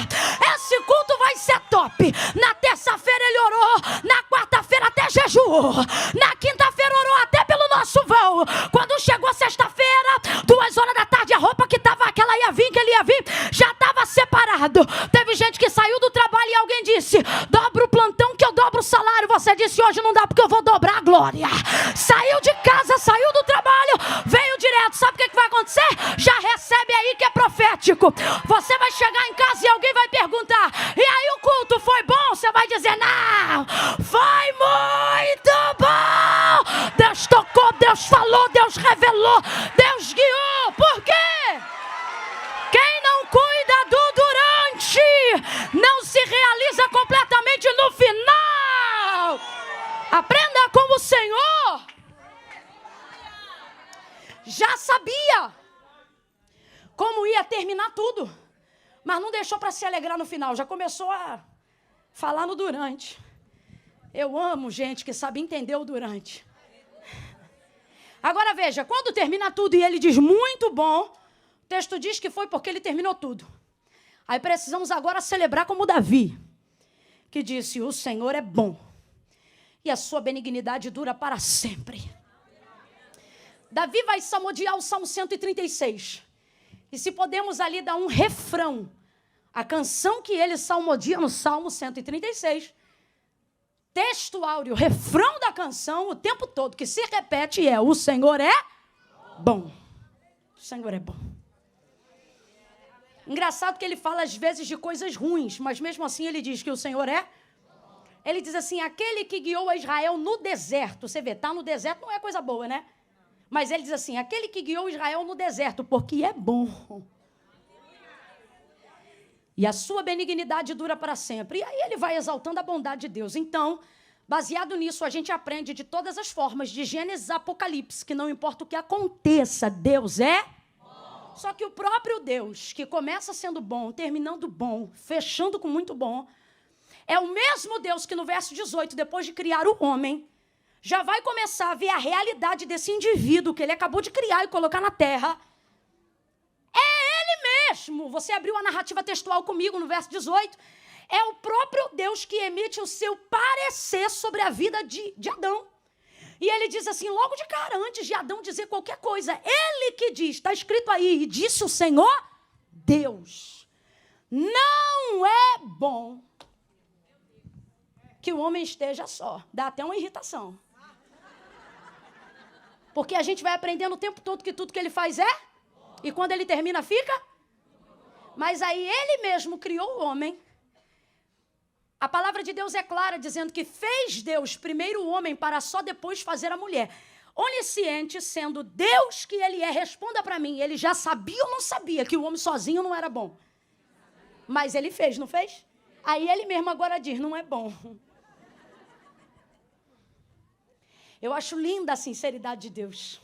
Esse culto vai ser top. Na terça-feira ele orou. Na quarta-feira até jejuou. Na quinta-feira orou até pelo nosso voo. Quando chegou sexta-feira, 2 horas da tarde, a roupa que estava, que ela ia vir, que ele ia vir, já estava separado. Teve gente que saiu do trabalho e alguém disse, dobra o plantão que eu dobro o salário. Você disse, hoje não dá porque eu vou dobrar a glória. Saiu de casa, saiu do trabalho, veio direto. Sabe o que vai acontecer? Já recebe aí que é profético. Você vai chegar em casa e alguém vai perguntar, e aí o culto foi bom? Você vai dizer, não, foi muito bom. Deus tocou, Deus falou, Deus revelou, Deus guiou. Por quê? Quem não cuida do durante não se realiza completamente no final. Aprenda com o Senhor. Já sabia como ia terminar tudo, mas não deixou para se alegrar no final. Já começou a falar no durante. Eu amo gente que sabe entender o durante. Agora veja, quando termina tudo e ele diz muito bom, o texto diz que foi porque ele terminou tudo. Aí precisamos agora celebrar como Davi, que disse, o Senhor é bom e a sua benignidade dura para sempre. Davi vai salmodiar o Salmo 136. E se podemos ali dar um refrão, a canção que ele salmodia no Salmo 136, texto áureo, refrão da canção, o tempo todo, que se repete é, o Senhor é bom. O Senhor é bom. Engraçado que ele fala às vezes de coisas ruins, mas mesmo assim ele diz que o Senhor é. Ele diz assim, aquele que guiou a Israel no deserto. Você vê, tá no deserto não é coisa boa, né? Mas ele diz assim, aquele que guiou Israel no deserto, porque é bom. E a sua benignidade dura para sempre. E aí ele vai exaltando a bondade de Deus. Então, baseado nisso, a gente aprende de todas as formas, de Gênesis a Apocalipse, que não importa o que aconteça, Deus é bom. Só que o próprio Deus, que começa sendo bom, terminando bom, fechando com muito bom, é o mesmo Deus que no verso 18, depois de criar o homem, já vai começar a ver a realidade desse indivíduo que ele acabou de criar e colocar na terra. Mesmo, você abriu a narrativa textual comigo no verso 18, é o próprio Deus que emite o seu parecer sobre a vida de Adão. E ele diz assim, logo de cara, antes de Adão dizer qualquer coisa, ele que diz, está escrito aí, e disse o Senhor, Deus, não é bom que o homem esteja só. Dá até uma irritação. Porque a gente vai aprendendo o tempo todo que tudo que ele faz é, e quando ele termina fica. Mas aí ele mesmo criou o homem. A palavra de Deus é clara, dizendo que fez Deus primeiro o homem para só depois fazer a mulher. Onisciente, sendo Deus que ele é, responda para mim, ele já sabia ou não sabia que o homem sozinho não era bom? Mas ele fez, não fez? Aí ele mesmo agora diz, não é bom. Eu acho linda a sinceridade de Deus.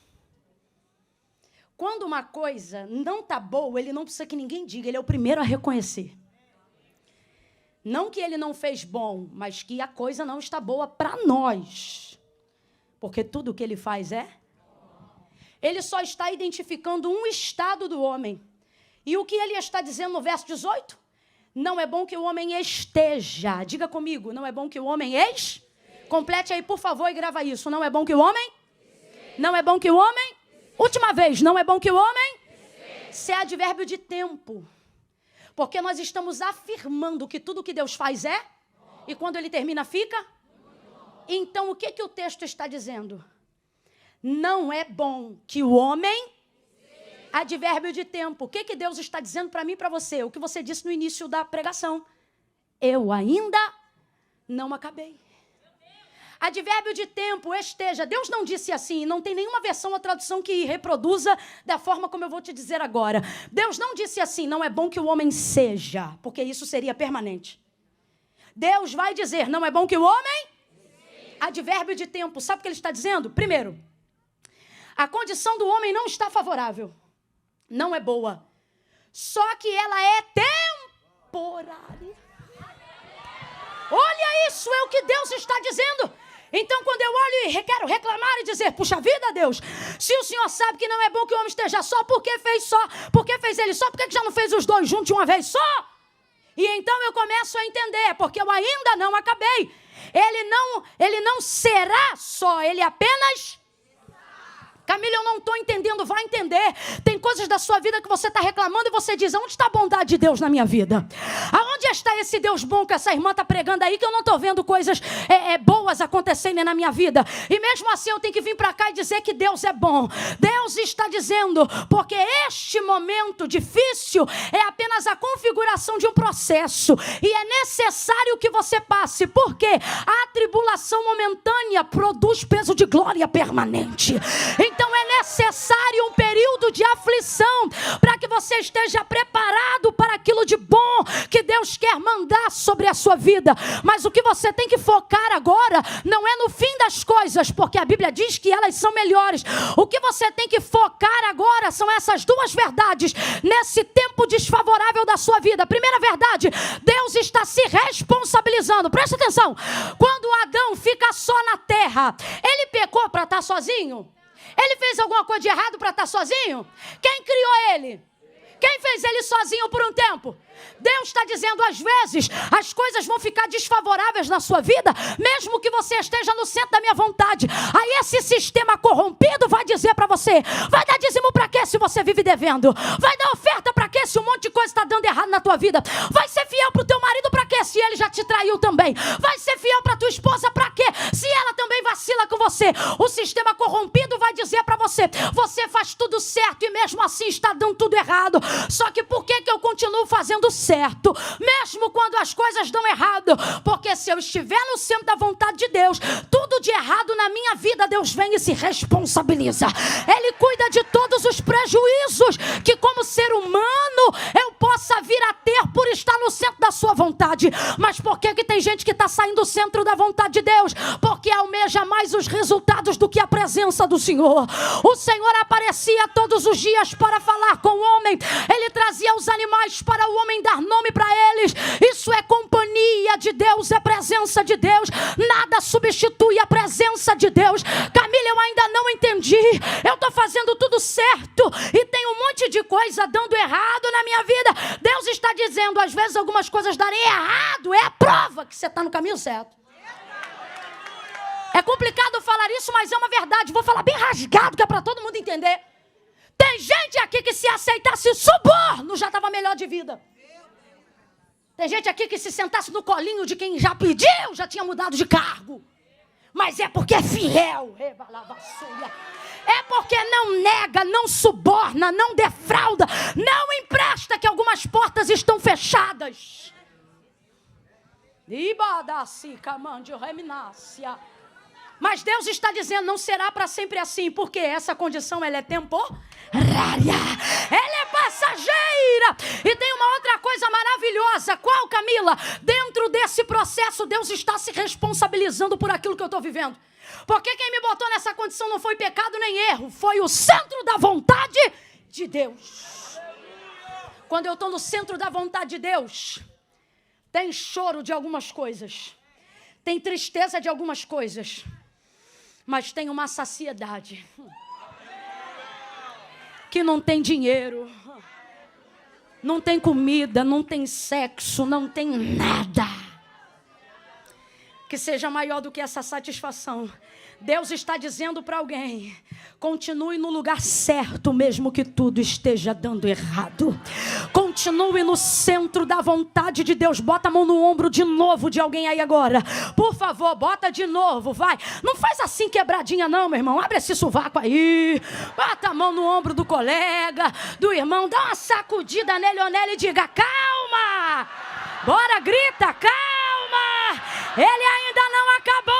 Quando uma coisa não está boa, ele não precisa que ninguém diga, ele é o primeiro a reconhecer. Não que ele não fez bom, mas que a coisa não está boa para nós. Porque tudo que ele faz é... Ele só está identificando um estado do homem. E o que ele está dizendo no verso 18? Não é bom que o homem esteja. Diga comigo, não é bom que o homem esteja. Complete aí, por favor, e grava isso. Não é bom que o homem... Não é bom que o homem... Última vez, não é bom que o homem... Isso é advérbio de tempo. Porque nós estamos afirmando que tudo que Deus faz é... E quando ele termina, fica... Então, o que o texto está dizendo? Não é bom que o homem... Advérbio de tempo. O que Deus está dizendo para mim e para você? O que você disse no início da pregação. Eu ainda não acabei. Advérbio de tempo, esteja. Deus não disse assim, não tem nenhuma versão ou tradução que reproduza da forma como eu vou te dizer agora. Deus não disse assim, não é bom que o homem seja, porque isso seria permanente. Deus vai dizer, não é bom que o homem... Advérbio de tempo. Sabe o que ele está dizendo? Primeiro, a condição do homem não está favorável. Não é boa. Só que ela é temporária. Olha isso, é o que Deus está dizendo. Então, quando eu olho e quero reclamar e dizer, puxa vida, Deus, se o Senhor sabe que não é bom que o homem esteja só, por que fez só? Por que fez ele só? Por que já não fez os dois juntos de uma vez só? E então eu começo a entender, porque eu ainda não acabei. Ele não será só, ele apenas... Camila, eu não estou entendendo, vai entender. Tem coisas da sua vida que você está reclamando e você diz, onde está a bondade de Deus na minha vida? Aonde está esse Deus bom que essa irmã está pregando aí, que eu não estou vendo coisas boas acontecendo na minha vida? E mesmo assim eu tenho que vir para cá e dizer que Deus é bom. Deus está dizendo, porque este momento difícil é apenas a configuração de um processo. E é necessário que você passe, porque a tribulação momentânea produz peso de glória permanente. Então é necessário um período de aflição para que você esteja preparado para aquilo de bom que Deus quer mandar sobre a sua vida. Mas o que você tem que focar agora não é no fim das coisas, porque a Bíblia diz que elas são melhores. O que você tem que focar agora são essas duas verdades nesse tempo desfavorável da sua vida. Primeira verdade, Deus está se responsabilizando. Presta atenção, quando Adão fica só na terra, ele pecou para estar sozinho? Ele fez alguma coisa de errado para estar sozinho? Quem criou ele? Quem fez ele sozinho por um tempo? Deus está dizendo, às vezes, as coisas vão ficar desfavoráveis na sua vida, mesmo que você esteja no centro da minha vontade. Aí esse sistema corrompido vai dizer para você, vai dar dízimo para quê se você vive devendo? Vai dar oferta para quê se um monte de coisa está dando errado na tua vida? Vai ser fiel para o teu marido para quê se ele já te traiu também? Vai ser fiel para tua esposa para quê se ela também vacila com você? O sistema corrompido vai dizer para você, você faz tudo certo e mesmo assim está dando tudo errado. Só que por que eu continuo fazendo certo, mesmo quando as coisas dão errado? Porque se eu estiver no centro da vontade de Deus, tudo de errado na minha vida, Deus vem e se responsabiliza. Ele cuida de todos os prejuízos que como ser humano eu possa vir a ter por estar no centro da sua vontade. Mas por que tem gente que está saindo do centro da vontade de Deus? Porque almeja mais os resultados do que a presença do Senhor. O Senhor aparecia todos os dias para falar com o homem. Ele trazia os animais para o homem dar nome para eles. Isso é companhia de Deus, é presença de Deus. Nada substitui a presença de Deus. Camila, eu ainda não entendi. Eu estou fazendo tudo certo e tem um monte de coisa dando errado na minha vida. Deus está dizendo, às vezes algumas coisas darem errado, é a prova que você está no caminho certo. É complicado falar isso, mas é uma verdade. Vou falar bem rasgado, que é para todo mundo entender. Tem gente aqui que se aceitasse suborno já estava melhor de vida. Tem gente aqui que se sentasse no colinho de quem já pediu, já tinha mudado de cargo. Mas é porque é fiel. É porque não nega, não suborna, não defrauda, não empresta, que algumas portas estão fechadas. Mas Deus está dizendo, não será para sempre assim, porque essa condição ela é temporária, ela é passageira. E tem uma outra coisa maravilhosa. Qual, Camila? Dentro dentro desse processo, Deus está se responsabilizando por aquilo que eu estou vivendo. Porque quem me botou nessa condição não foi pecado nem erro, foi o centro da vontade de Deus. Quando eu estou no centro da vontade de Deus, tem choro de algumas coisas, tem tristeza de algumas coisas, mas tem uma saciedade que não tem dinheiro, não tem comida, não tem sexo, não tem nada que seja maior do que essa satisfação. Deus está dizendo para alguém: continue no lugar certo, mesmo que tudo esteja dando errado. Continue no centro da vontade de Deus. Bota a mão no ombro de novo de alguém aí agora. Por favor, bota de novo, vai. Não faz assim quebradinha não, meu irmão. Abre esse sovaco aí. Bota a mão no ombro do colega, do irmão. Dá uma sacudida nele ou nela e diga: calma. Bora, grita, calma. Ele ainda não acabou.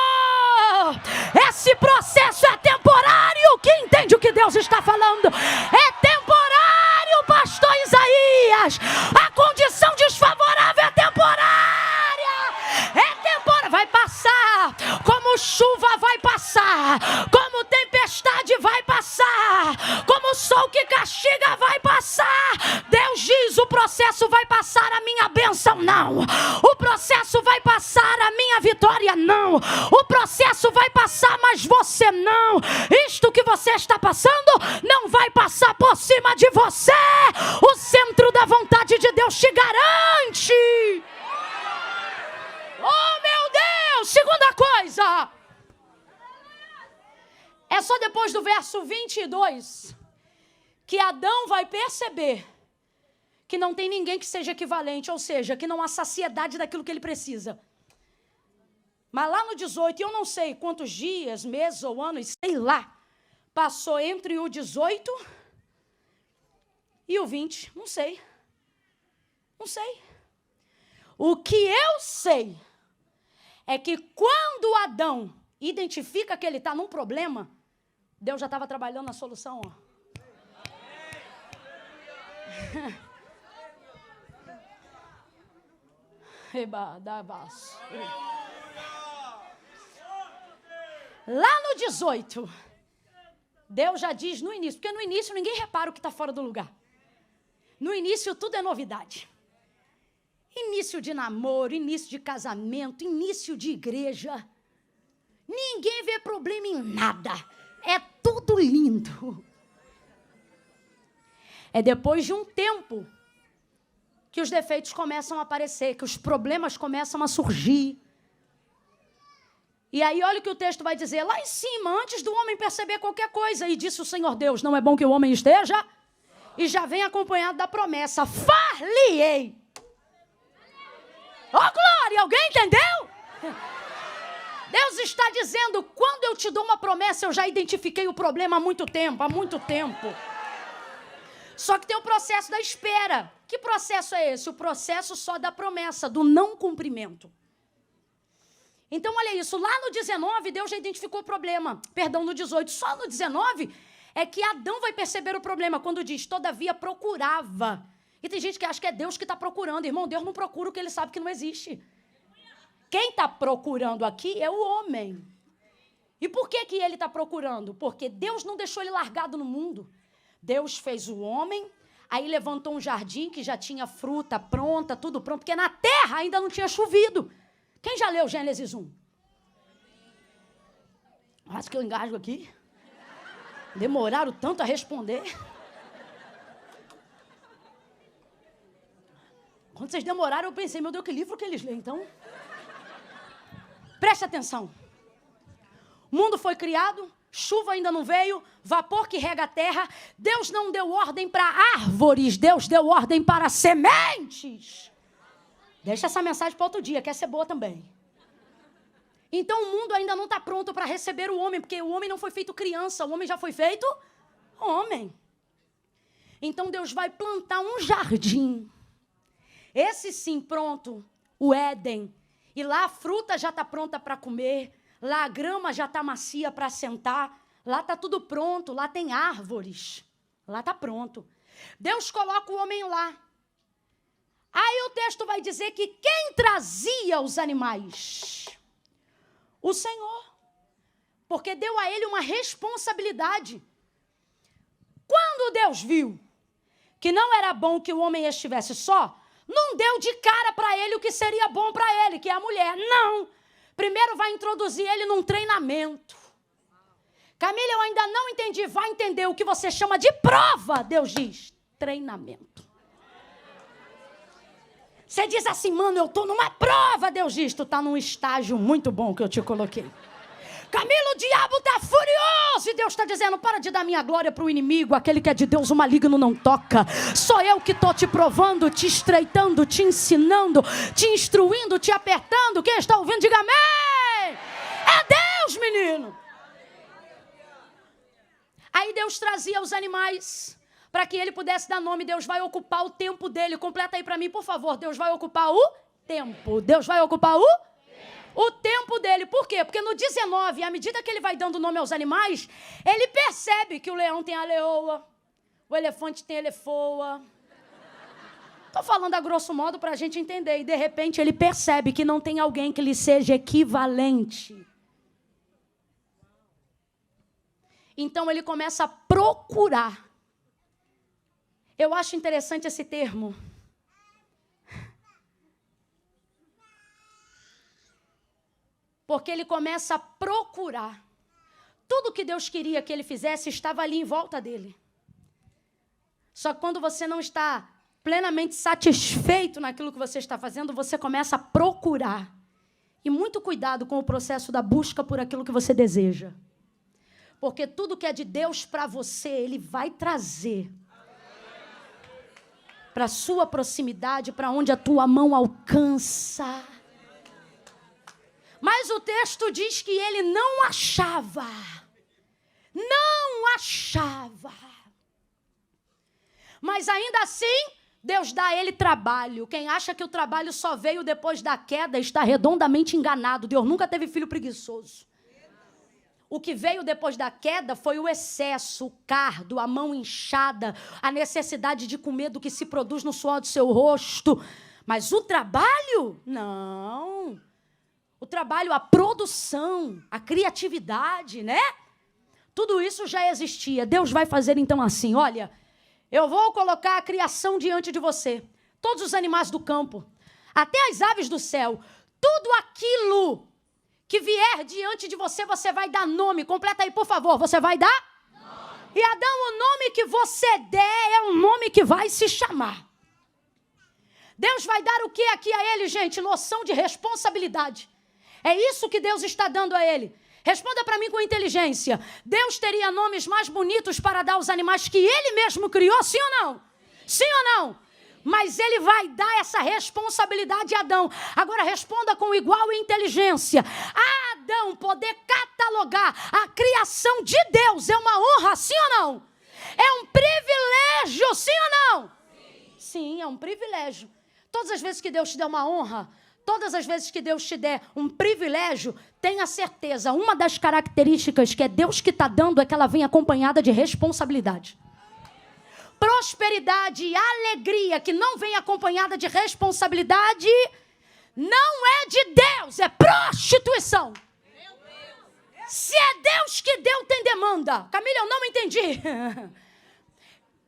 Esse processo é temporário. Quem entende o que Deus está falando? É temporário, pastor Isaías. A condição desfavorável é temporária. É temporária. Vai passar. Como chuva vai passar. Como tempestade vai passar. Como sol que castiga vai passar. Deus diz: o processo vai passar, a minha bênção não. O processo vai passar, a minha vitória não. O processo vai passar, mas você não. Isto que você está passando não vai passar por cima de você. O centro da vontade de Deus te garante. Oh, meu Deus! Segunda coisa. É só depois do verso 22 que Adão vai perceber que não tem ninguém que seja equivalente, ou seja, que não há saciedade daquilo que ele precisa. Mas lá no 18, eu não sei quantos dias, meses ou anos, sei lá, passou entre o 18 e o 20, não sei. Não sei. O que eu sei é que quando Adão identifica que ele está num problema, Deus já estava trabalhando na solução, ó. Lá no 18, Deus já diz no início, porque no início ninguém repara o que está fora do lugar. No início tudo é novidade. Início de namoro, início de casamento, início de igreja. Ninguém vê problema em nada. É tudo lindo. É depois de um tempo que os defeitos começam a aparecer, que os problemas começam a surgir. E aí olha o que o texto vai dizer lá em cima, antes do homem perceber qualquer coisa. E disse o Senhor Deus: não é bom que o homem esteja? E já vem acompanhado da promessa: far-lhe-ei. Oh, glória! Alguém entendeu? Deus está dizendo: quando eu te dou uma promessa, eu já identifiquei o problema há muito tempo, Só que tem o processo da espera. Que processo é esse? O processo só da promessa, do não cumprimento. Então, olha isso. Lá no 19, Deus já identificou o problema. Perdão, no 18. Só no 19 é que Adão vai perceber o problema. Quando diz: todavia procurava. E tem gente que acha que é Deus que está procurando. Irmão, Deus não procura o que ele sabe que não existe. Quem está procurando aqui é o homem. E por que ele está procurando? Porque Deus não deixou ele largado no mundo. Deus fez o homem, aí levantou um jardim que já tinha fruta pronta, tudo pronto, porque na terra ainda não tinha chovido. Quem já leu Gênesis 1? Acho que eu engasgo aqui. Demoraram tanto a responder. Quando vocês demoraram, eu pensei: meu Deus, que livro que eles lêem, então? Preste atenção. O mundo foi criado, chuva ainda não veio, vapor que rega a terra. Deus não deu ordem para árvores, Deus deu ordem para sementes. Deixa essa mensagem para outro dia, quer ser boa também. Então o mundo ainda não está pronto para receber o homem, porque o homem não foi feito criança, o homem já foi feito homem. Então Deus vai plantar um jardim. Esse sim pronto, o Éden. E lá a fruta já está pronta para comer, lá a grama já está macia para sentar, lá está tudo pronto, lá tem árvores, lá está pronto. Deus coloca o homem lá. Aí o texto vai dizer que quem trazia os animais? O Senhor. Porque deu a ele uma responsabilidade. Quando Deus viu que não era bom que o homem estivesse só, não deu de cara para ele o que seria bom para ele, que é a mulher. Não. Primeiro vai introduzir ele num treinamento. Camila, eu ainda não entendi. Vai entender o que você chama de prova, Deus diz. Treinamento. Você diz assim, mano, eu estou numa prova, Deus diz. Tu está num estágio muito bom que eu te coloquei. Camila, o diabo está furioso. E Deus está dizendo, para de dar minha glória para o inimigo. Aquele que é de Deus, o maligno não toca. Sou eu que estou te provando, te estreitando, te ensinando, te instruindo, te apertando. Quem está ouvindo, diga amém. É Deus, menino. Aí Deus trazia os animais para que ele pudesse dar nome. Deus vai ocupar o tempo dele. Completa aí para mim, por favor. Deus vai ocupar o tempo. Deus vai ocupar o tempo dele. Por quê? Porque no 19, à medida que ele vai dando nome aos animais, ele percebe que o leão tem a leoa, o elefante tem a elefoa. Estou falando a grosso modo para a gente entender. E de repente ele percebe que não tem alguém que lhe seja equivalente. Então ele começa a procurar. Eu acho interessante esse termo. Porque ele começa a procurar. Tudo que Deus queria que ele fizesse estava ali em volta dele. Só que quando você não está plenamente satisfeito naquilo que você está fazendo, você começa a procurar. E muito cuidado com o processo da busca por aquilo que você deseja. Porque tudo que é de Deus para você, Ele vai trazer para a sua proximidade, para onde a tua mão alcança. Mas o texto diz que ele não achava. Não achava. Mas ainda assim, Deus dá a ele trabalho. Quem acha que o trabalho só veio depois da queda está redondamente enganado. Deus nunca teve filho preguiçoso. O que veio depois da queda foi o excesso, o cardo, a mão inchada, a necessidade de comer do que se produz no suor do seu rosto. Mas o trabalho? Não. O trabalho, a produção, a criatividade, né? Tudo isso já existia. Deus vai fazer então assim, olha, eu vou colocar a criação diante de você. Todos os animais do campo, até as aves do céu, tudo aquilo que vier diante de você, você vai dar nome. Completa aí, por favor. Você vai dar? Nome. E Adão, o nome que você der é um nome que vai se chamar. Deus vai dar o que aqui a ele, gente? Noção de responsabilidade. É isso que Deus está dando a ele. Responda para mim com inteligência. Deus teria nomes mais bonitos para dar aos animais que ele mesmo criou, sim ou não? Sim ou não? Mas ele vai dar essa responsabilidade a Adão. Agora responda com igual inteligência. A Adão poder catalogar a criação de Deus é uma honra, sim ou não? É um privilégio, sim ou não? Sim, é um privilégio. Todas as vezes que Deus te der uma honra, todas as vezes que Deus te der um privilégio, tenha certeza, uma das características que é Deus que está dando é que ela vem acompanhada de responsabilidade. Prosperidade e alegria que não vem acompanhada de responsabilidade não é de Deus, é prostituição. Se é Deus que deu, tem demanda. Camila, eu não entendi.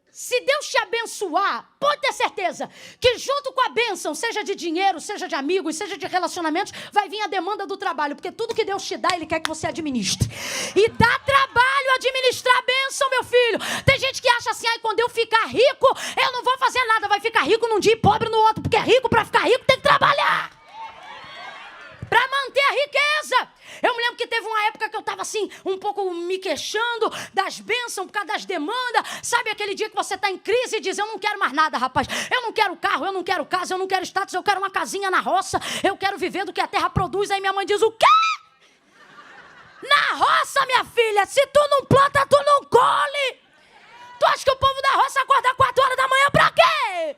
Se Deus te abençoar, pode ter certeza que junto com a bênção, seja de dinheiro, seja de amigos, seja de relacionamentos, vai vir a demanda do trabalho. Porque tudo que Deus te dá, Ele quer que você administre. E dá trabalho administrar a bênção, meu filho. Tem gente que acha assim, quando eu ficar rico, eu não vou fazer nada. Vai ficar rico num dia e pobre no outro. Porque rico, para ficar rico, tem que trabalhar. Para manter a riqueza. Eu me lembro que teve uma época que eu estava assim, um pouco me queixando das bênçãos por causa das demandas. Sabe aquele dia que você está em crise e diz, eu não quero mais nada, rapaz. Eu não quero carro, eu não quero casa, eu não quero status, eu quero uma casinha na roça. Eu quero viver do que a terra produz. Aí minha mãe diz, o quê? Na roça, minha filha, se tu não planta, tu não colhe. Tu acha que o povo da roça acorda 4 horas da manhã pra quê?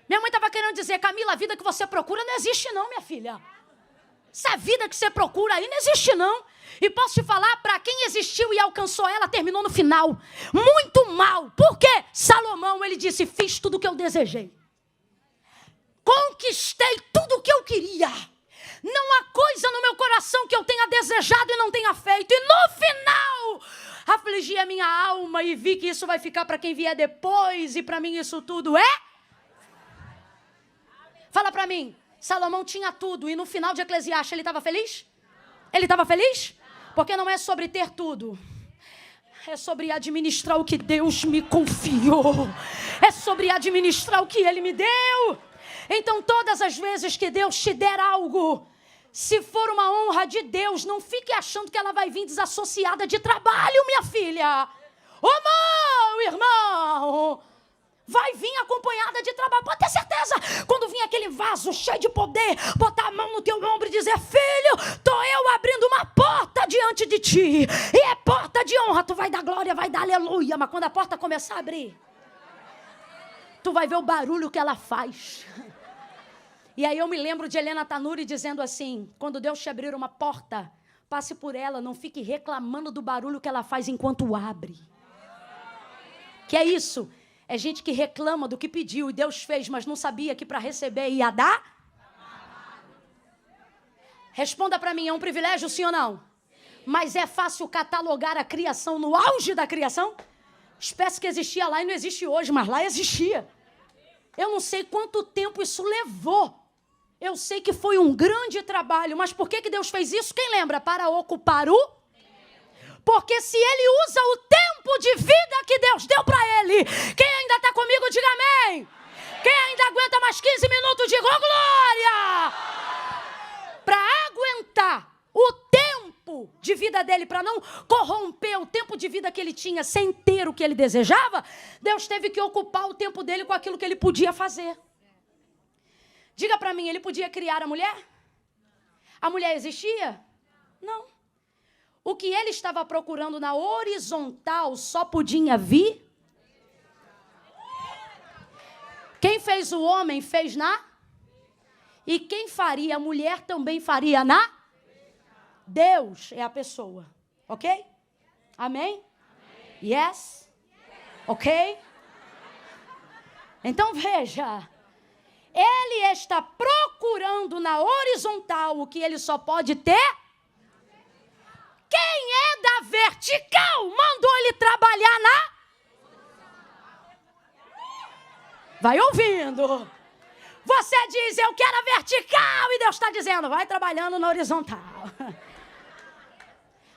Minha mãe estava querendo dizer, Camila, a vida que você procura não existe não, minha filha. Essa vida que você procura aí não existe não. E posso te falar, para quem existiu e alcançou ela, terminou no final. Muito mal. Por quê? Salomão, ele disse, fiz tudo o que eu desejei. Conquistei tudo o que eu queria. Não há coisa no meu coração que eu tenha desejado e não tenha feito. E no final, afligi a minha alma e vi que isso vai ficar para quem vier depois. E para mim isso tudo é... Fala para mim, Salomão tinha tudo e no final de Eclesiastes ele estava feliz? Ele estava feliz? Porque não é sobre ter tudo. É sobre administrar o que Deus me confiou. É sobre administrar o que Ele me deu. Então, todas as vezes que Deus te der algo, se for uma honra de Deus, não fique achando que ela vai vir desassociada de trabalho, minha filha. Ô, meu irmão, vai vir acompanhada de trabalho. Pode ter certeza. Quando vir aquele vaso cheio de poder, botar a mão no teu ombro e dizer, filho, estou eu abrindo uma porta diante de ti. E é porta de honra. Tu vai dar glória, vai dar aleluia. Mas quando a porta começar a abrir, tu vai ver o barulho que ela faz. E aí eu me lembro de Helena Tanuri dizendo assim, quando Deus te abrir uma porta, passe por ela, não fique reclamando do barulho que ela faz enquanto abre. Que é isso? É gente que reclama do que pediu e Deus fez, mas não sabia que para receber ia dar? Responda para mim, é um privilégio sim ou não? Mas é fácil catalogar a criação no auge da criação? Espécie que existia lá e não existe hoje, mas lá existia. Eu não sei quanto tempo isso levou. Eu sei que foi um grande trabalho, mas por que Deus fez isso? Quem lembra? Para ocupar o... Porque se Ele usa o tempo de vida que Deus deu para Ele, quem ainda está comigo, diga amém. Quem ainda aguenta mais 15 minutos, diga oh, glória. Para aguentar o tempo de vida dele, para não corromper o tempo de vida que ele tinha sem ter o que ele desejava, Deus teve que ocupar o tempo dele com aquilo que ele podia fazer. Diga para mim, ele podia criar a mulher? A mulher existia? Não. O que ele estava procurando na horizontal só podia vir? Quem fez o homem fez na? E quem faria a mulher também faria na? Deus é a pessoa. Ok? Amém? Yes? Ok? Então veja. Ele está procurando na horizontal o que ele só pode ter? Quem é da vertical mandou ele trabalhar na? Vai ouvindo. Você diz, eu quero a vertical, e Deus está dizendo, vai trabalhando na horizontal.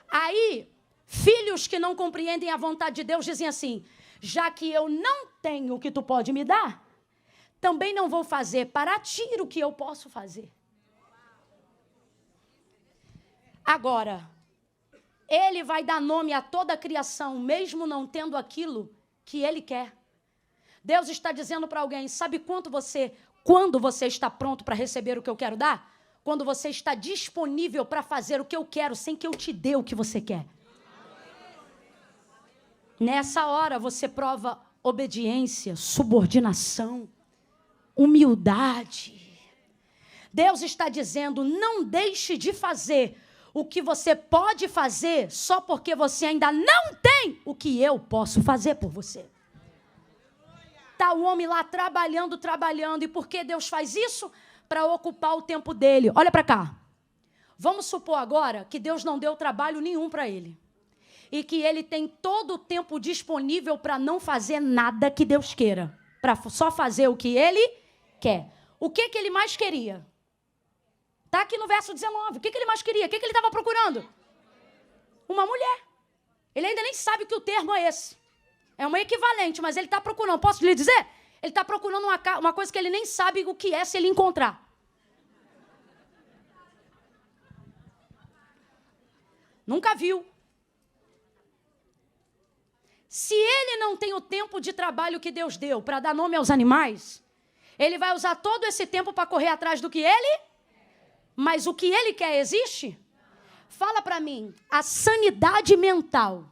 Aí, filhos que não compreendem a vontade de Deus dizem assim, já que eu não tenho o que tu pode me dar, também não vou fazer para ti o que eu posso fazer. Agora, ele vai dar nome a toda a criação, mesmo não tendo aquilo que ele quer. Deus está dizendo para alguém, sabe quando você está pronto para receber o que eu quero dar? Quando você está disponível para fazer o que eu quero, sem que eu te dê o que você quer. Nessa hora você prova obediência, subordinação, humildade. Deus está dizendo, não deixe de fazer o que você pode fazer só porque você ainda não tem o que eu posso fazer por você. Está o homem lá trabalhando, e por que Deus faz isso? Para ocupar o tempo dele. Olha para cá. Vamos supor agora que Deus não deu trabalho nenhum para ele. E que ele tem todo o tempo disponível para não fazer nada que Deus queira. Para só fazer o que ele quer. O que ele mais queria? Está aqui no verso 19. O que ele mais queria? O que ele estava procurando? Uma mulher. Ele ainda nem sabe que o termo é esse. É uma equivalente, mas ele está procurando. Posso lhe dizer? Ele está procurando uma coisa que ele nem sabe o que é se ele encontrar. Nunca viu. Se ele não tem o tempo de trabalho que Deus deu para dar nome aos animais, ele vai usar todo esse tempo para correr atrás do que ele... Mas o que ele quer existe? Fala para mim, a sanidade mental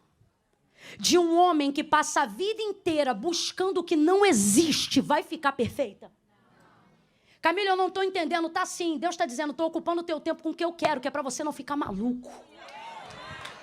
de um homem que passa a vida inteira buscando o que não existe vai ficar perfeita? Camila, eu não estou entendendo. Tá sim, Deus está dizendo, estou ocupando o teu tempo com o que eu quero, que é para você não ficar maluco.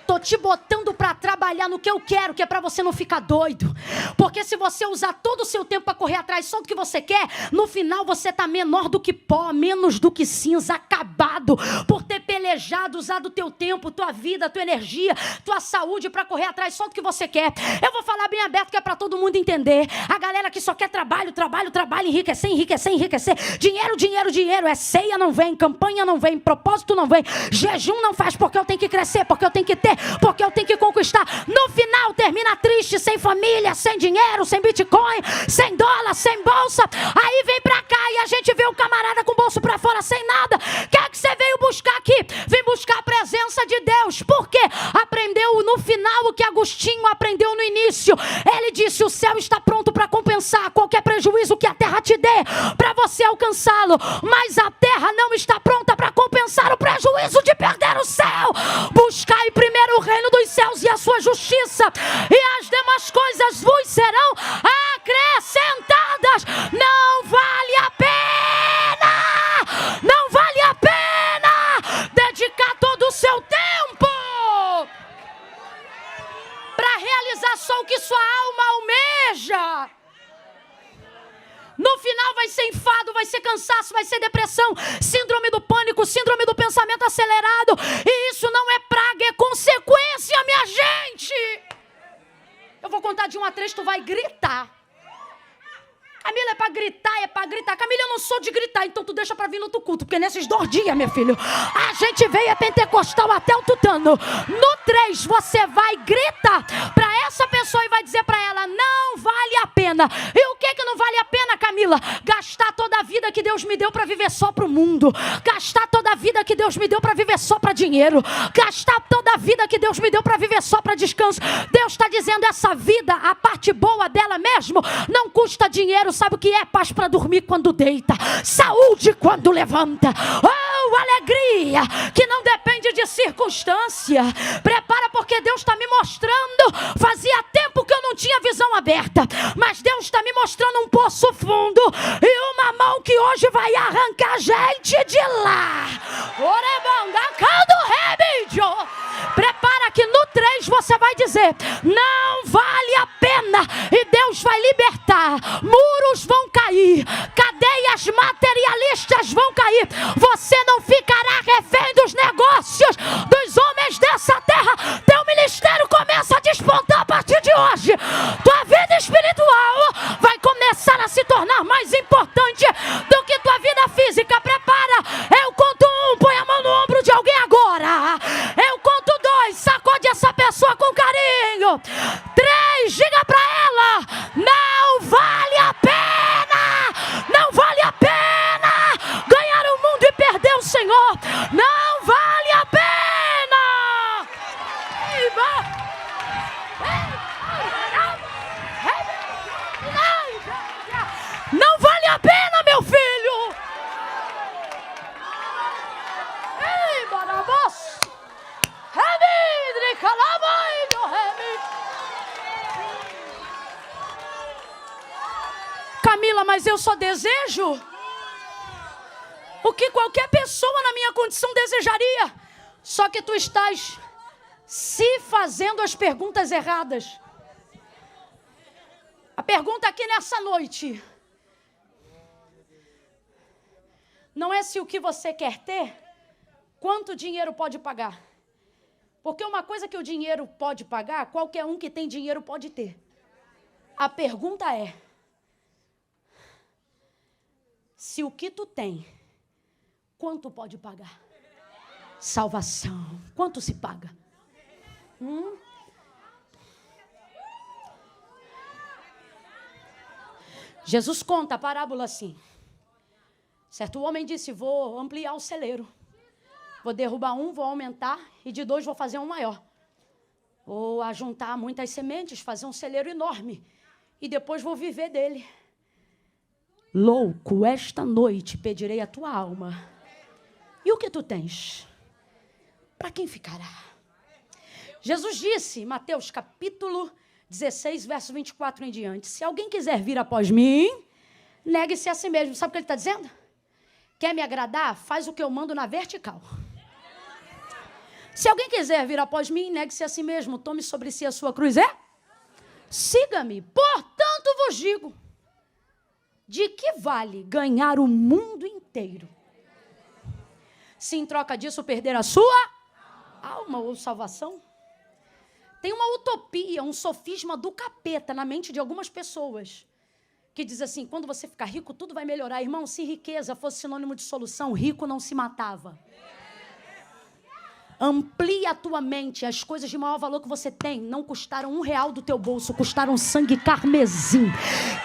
Estou te botando para trabalhar no que eu quero, que é para você não ficar doido. Porque se você usar todo o seu tempo para correr atrás só do que você quer, no final você está menor do que pó, menos do que cinza, acabado por ter pelejado, usado o teu tempo, tua vida, tua energia, tua saúde para correr atrás só do que você quer. Eu vou falar bem aberto que é para todo mundo entender. A galera que só quer trabalho, trabalho, trabalho, enriquecer, enriquecer, enriquecer. Dinheiro, dinheiro, dinheiro. É ceia, não vem. Campanha, não vem. Propósito, não vem. Jejum não faz porque eu tenho que crescer, porque eu tenho que ter, porque eu tenho que conquistar. No final termina triste, sem família, sem dinheiro, sem Bitcoin, sem dólar, sem bolsa. Aí vem pra cá e a gente vê um camarada com o bolso pra fora, sem nada. O que é que você veio buscar aqui? Vem buscar a presença de Deus. Por quê? Aprendeu no final o que Agostinho aprendeu no início. Ele disse, o céu está pronto para compensar qualquer prejuízo que a terra te dê, para você alcançá-lo. Mas a terra não está pronta para compensar o prejuízo de perder o céu. Buscai primeiro o reino dos céus e a sua justiça, e as demais coisas vos serão acrescentadas. Não vale a pena, não vale a pena dedicar todo o seu tempo para realizar só o que sua alma almeja. No final vai ser enfado, vai ser cansaço, vai ser depressão, síndrome do pânico, síndrome do pensamento acelerado. E isso não é praga, é consequência, minha gente. Eu vou contar de 1 a 3, tu vai gritar. Camila, é pra gritar, é pra gritar. Camila, eu não sou de gritar, então tu deixa pra vir no outro culto, porque nesses 2 dias, meu filho, a gente veio a pentecostal até o tutano. No 3, você vai gritar pra essa pessoa e vai dizer pra ela, não vale a pena. E o que não vale a pena, Camila? Gastar toda a vida que Deus me deu pra viver só pro mundo. Gastar toda a vida que Deus me deu pra viver só pra dinheiro. Gastar toda a vida que Deus me deu pra viver só pra descanso. Deus está dizendo, essa vida, a parte boa dela mesmo, não custa dinheiro. Sabe o que é? Paz para dormir quando deita, saúde quando levanta, alegria que não depende de circunstância. Prepara, porque Deus está me mostrando. Fazia tempo que eu não tinha visão aberta, mas Deus está me mostrando um poço fundo e uma mão que hoje vai arrancar gente de lá. Prepara que no 3 você vai dizer, não vale a pena, e Deus vai libertar. Muros vão cair, cadeias materialistas vão cair. Você não ficará refém dos negócios dos homens dessa terra. Teu ministério começa a despontar a partir de hoje. Tua vida espiritual vai começar a se tornar mais importante do que tua vida física. Prepara, eu conto 1, põe a mão no ombro de alguém agora. Eu conto 2, sacode essa pessoa com carinho. 3, diga pra ela, não vale a pena, não vale a pena ganhar o mundo e perder o Senhor. Não vale a pena. Não vale a pena, meu filho. Camila, mas eu só desejo o que qualquer pessoa na minha condição desejaria. Só que tu estás se fazendo as perguntas erradas. A pergunta aqui nessa noite não é se o que você quer ter, quanto dinheiro pode pagar. Porque uma coisa que o dinheiro pode pagar, qualquer um que tem dinheiro pode ter. A pergunta é, se o que tu tem, quanto pode pagar? Salvação, quanto se paga? Jesus conta a parábola assim. Certo homem disse, vou ampliar o celeiro. Vou derrubar um, vou aumentar, e de 2 vou fazer um maior. Vou ajuntar muitas sementes, fazer um celeiro enorme, e depois vou viver dele. Louco, esta noite pedirei a tua alma. E o que tu tens? Para quem ficará? Jesus disse, Mateus capítulo 16, verso 24 em diante, se alguém quiser vir após mim, negue-se a si mesmo. Sabe o que ele está dizendo? Quer me agradar? Faz o que eu mando na vertical. Se alguém quiser vir após mim, negue-se a si mesmo, tome sobre si a sua cruz. Siga-me. Portanto vos digo, de que vale ganhar o mundo inteiro, se em troca disso perder a sua alma ou salvação? Tem uma utopia, um sofisma do capeta na mente de algumas pessoas, que diz assim, quando você ficar rico, tudo vai melhorar. Irmão, se riqueza fosse sinônimo de solução, rico não se matava. Amplia a tua mente. As coisas de maior valor que você tem não custaram R$1 do teu bolso, custaram sangue carmesim,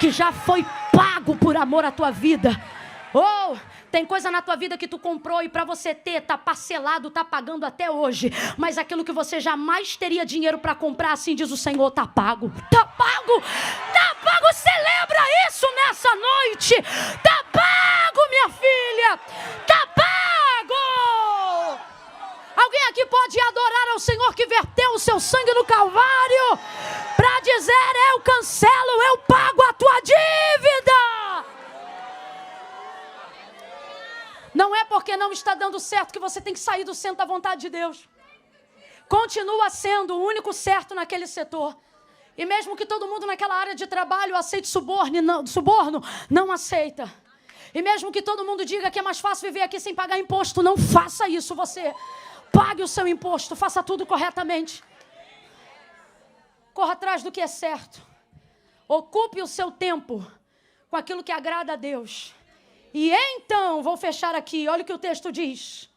que já foi pago por amor à tua vida. Oh, tem coisa na tua vida que tu comprou e para você ter, tá parcelado, tá pagando até hoje. Mas aquilo que você jamais teria dinheiro para comprar, assim diz o Senhor, tá pago. Tá pago, tá pago. Celebra isso nessa noite. Tá pago, minha filha. Tá pago. Alguém aqui pode adorar ao Senhor que verteu o seu sangue no Calvário para dizer, eu cancelo, eu pago a tua dívida. Não é porque não está dando certo que você tem que sair do centro da vontade de Deus. Continua sendo o único certo naquele setor. E mesmo que todo mundo naquela área de trabalho aceite suborno, não aceita. E mesmo que todo mundo diga que é mais fácil viver aqui sem pagar imposto, não faça isso você. Pague o seu imposto, faça tudo corretamente. Corra atrás do que é certo. Ocupe o seu tempo com aquilo que agrada a Deus. E então, vou fechar aqui, olha o que o texto diz.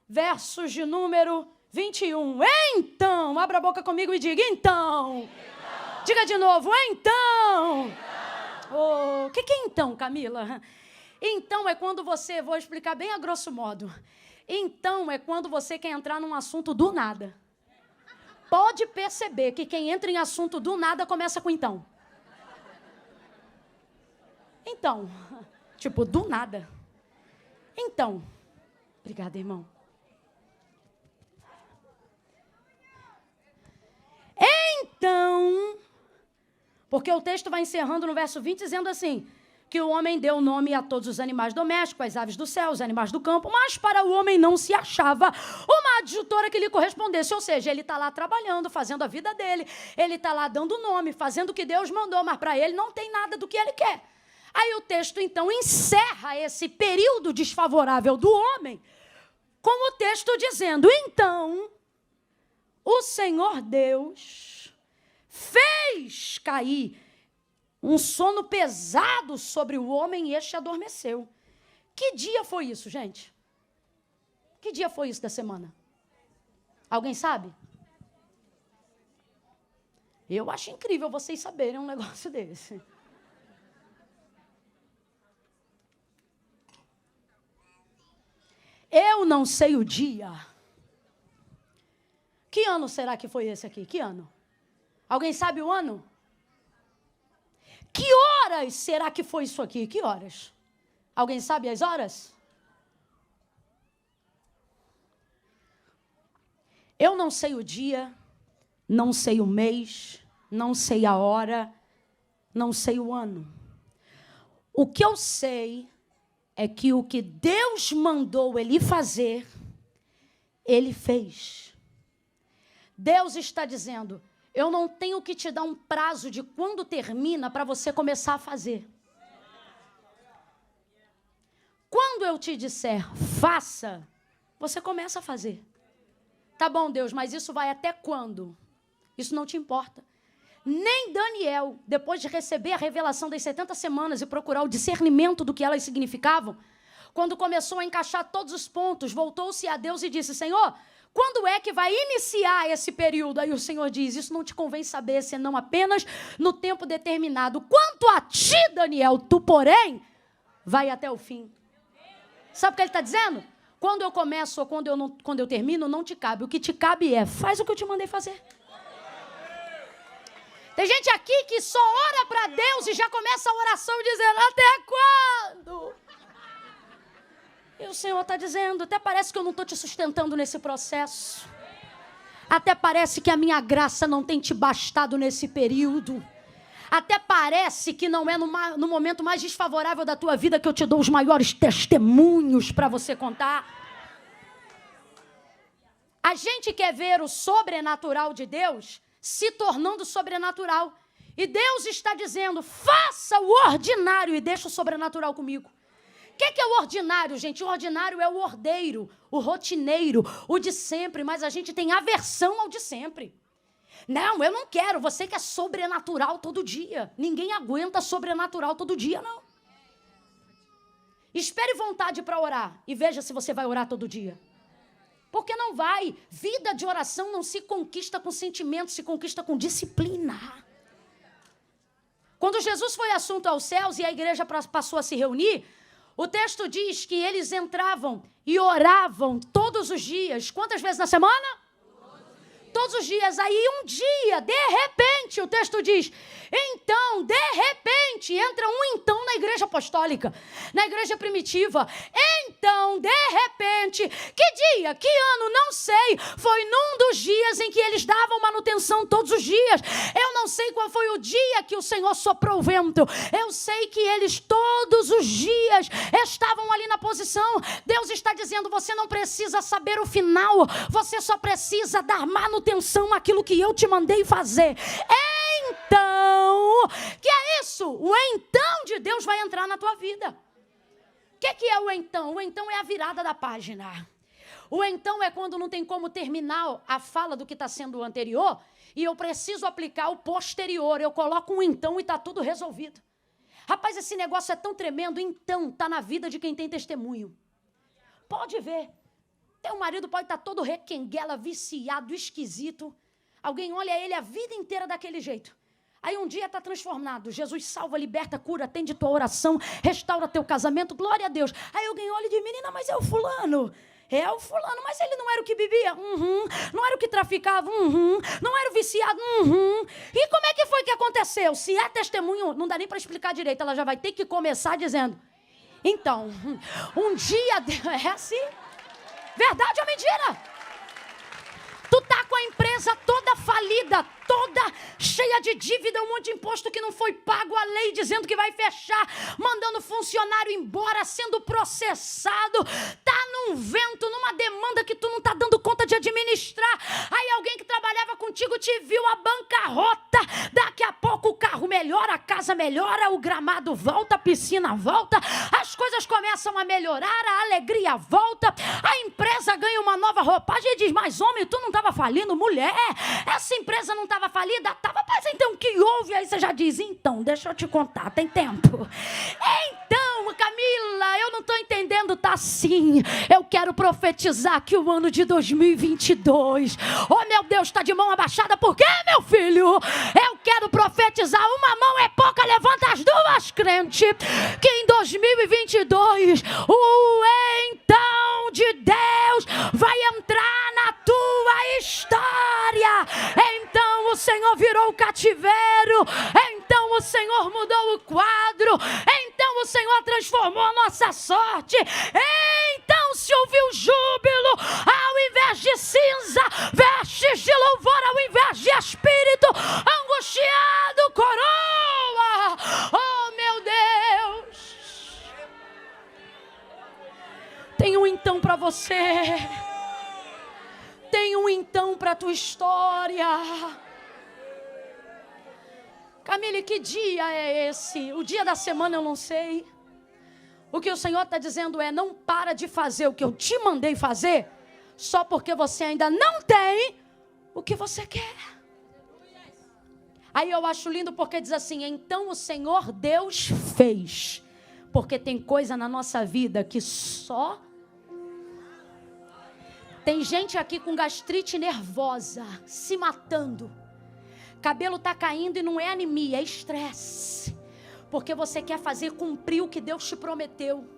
Versos de número 21. Então, abra a boca comigo e diga, então. Diga de novo, então. O que é então, Camila? Então é quando você, vou explicar bem a grosso modo. Então é quando você quer entrar num assunto do nada. Pode perceber que quem entra em assunto do nada começa com então. Então, tipo, do nada. Então, obrigada, irmão. Então, porque o texto vai encerrando no verso 20 dizendo assim, que o homem deu nome a todos os animais domésticos, as aves do céu, os animais do campo, mas para o homem não se achava uma adjutora que lhe correspondesse, ou seja, ele está lá trabalhando, fazendo a vida dele, ele está lá dando nome, fazendo o que Deus mandou, mas para ele não tem nada do que ele quer. Aí o texto, então, encerra esse período desfavorável do homem com o texto dizendo, então, o Senhor Deus fez cair um sono pesado sobre o homem e este adormeceu. Que dia foi isso, gente? Que dia foi isso da semana? Alguém sabe? Eu acho incrível vocês saberem um negócio desse. Eu não sei o dia. Que ano será que foi esse aqui? Que ano? Alguém sabe o ano? Que horas será que foi isso aqui? Que horas? Alguém sabe as horas? Eu não sei o dia, não sei o mês, não sei a hora, não sei o ano. O que eu sei é que o que Deus mandou ele fazer, ele fez. Deus está dizendo, eu não tenho que te dar um prazo de quando termina para você começar a fazer. Quando eu te disser, faça, você começa a fazer. Tá bom, Deus, mas isso vai até quando? Isso não te importa. Nem Daniel, depois de receber a revelação das 70 semanas e procurar o discernimento do que elas significavam, quando começou a encaixar todos os pontos, voltou-se a Deus e disse, Senhor, quando é que vai iniciar esse período? Aí o Senhor diz, isso não te convém saber, senão apenas no tempo determinado. Quanto a ti, Daniel, tu, porém, vai até o fim. Sabe o que ele está dizendo? Quando eu começo ou quando eu termino, não te cabe. O que te cabe é, faz o que eu te mandei fazer. Tem gente aqui que só ora para Deus e já começa a oração dizendo, até quando? E o Senhor está dizendo, até parece que eu não estou te sustentando nesse processo. Até parece que a minha graça não tem te bastado nesse período. Até parece que não é no momento mais desfavorável da tua vida que eu te dou os maiores testemunhos para você contar. A gente quer ver o sobrenatural de Deus se tornando sobrenatural. E Deus está dizendo, faça o ordinário e deixa o sobrenatural comigo. O que é o ordinário, gente? O ordinário é o ordeiro, o rotineiro, o de sempre, mas a gente tem aversão ao de sempre. Não, eu não quero, você quer sobrenatural todo dia. Ninguém aguenta sobrenatural todo dia, não. Espere vontade para orar e veja se você vai orar todo dia. Porque não vai. Vida de oração não se conquista com sentimento, se conquista com disciplina. Quando Jesus foi assunto aos céus e a igreja passou a se reunir, o texto diz que eles entravam e oravam todos os dias. Quantas vezes na semana? Todos os dias. Aí um dia, de repente, o texto diz, então, de repente, entra um então na igreja apostólica, na igreja primitiva. Então, de repente, que dia, que ano, não sei, foi num dos dias em que eles davam manutenção todos os dias. Eu não sei qual foi o dia que o Senhor soprou o vento. Eu sei que eles todos os dias estavam ali na posição. Deus está dizendo, você não precisa saber o final, você só precisa dar manutenção àquilo que eu te mandei fazer. Então, que é isso? O então de Deus vai entrar na tua vida. O que é o então? O então é a virada da página. O então é quando não tem como terminar a fala do que está sendo o anterior e eu preciso aplicar o posterior. Eu coloco um então e está tudo resolvido. Rapaz, esse negócio é tão tremendo. Então, está na vida de quem tem testemunho. Pode ver. Teu marido pode estar todo requenguela, viciado, esquisito. Alguém olha ele a vida inteira daquele jeito. Aí um dia está transformado. Jesus salva, liberta, cura, atende tua oração, restaura teu casamento, glória a Deus. Aí alguém olha e diz, menina, mas é o fulano. É o fulano, mas ele não era o que bebia? Não era o que traficava? Não era o viciado? E como é que foi que aconteceu? Se é testemunho, não dá nem para explicar direito. Ela já vai ter que começar dizendo, então, um dia... É assim? Verdade ou mentira? Tu tá com a empresa toda falida, toda cheia de dívida, um monte de imposto que não foi pago, a lei dizendo que vai fechar, mandando funcionário embora, sendo processado, tá num vento, numa demanda que tu não tá dando conta de administrar. Aí alguém que trabalhava contigo te viu a bancarrota, daqui a pouco o carro melhora, a casa melhora, o gramado volta, a piscina volta, as coisas começam a melhorar, a alegria volta, a empresa ganha uma nova roupagem e diz, mas homem, tu não estava falindo? Mulher, essa empresa não estava falida? Estava, mas então o que houve? Aí você já diz, então, deixa eu te contar, tem tempo. Então, Camila, eu não estou entendendo, tá assim. Eu quero profetizar que o ano de 2022, oh meu Deus, está de mão abaixada, por quê, meu filho? Eu quero profetizar, uma mão é pouca, levanta as duas, crente, que em 2022, o então de Deus vai entrar na tua história. Então o Senhor virou o cativeiro, então o Senhor mudou o quadro, então o Senhor transformou a nossa sorte, então se ouviu júbilo ao invés de cinza, vestes de louvor ao invés de espírito angustiado, coroa. Oh meu Deus, tem um então para você. Tem um então para a tua história. Camille, que dia é esse? O dia da semana eu não sei. O que o Senhor está dizendo é, não para de fazer o que eu te mandei fazer, só porque você ainda não tem o que você quer. Aí eu acho lindo porque diz assim, então o Senhor Deus fez. Porque tem coisa na nossa vida que só... Tem gente aqui com gastrite nervosa, se matando. Cabelo está caindo e não é anemia, é estresse. Porque você quer fazer cumprir o que Deus te prometeu.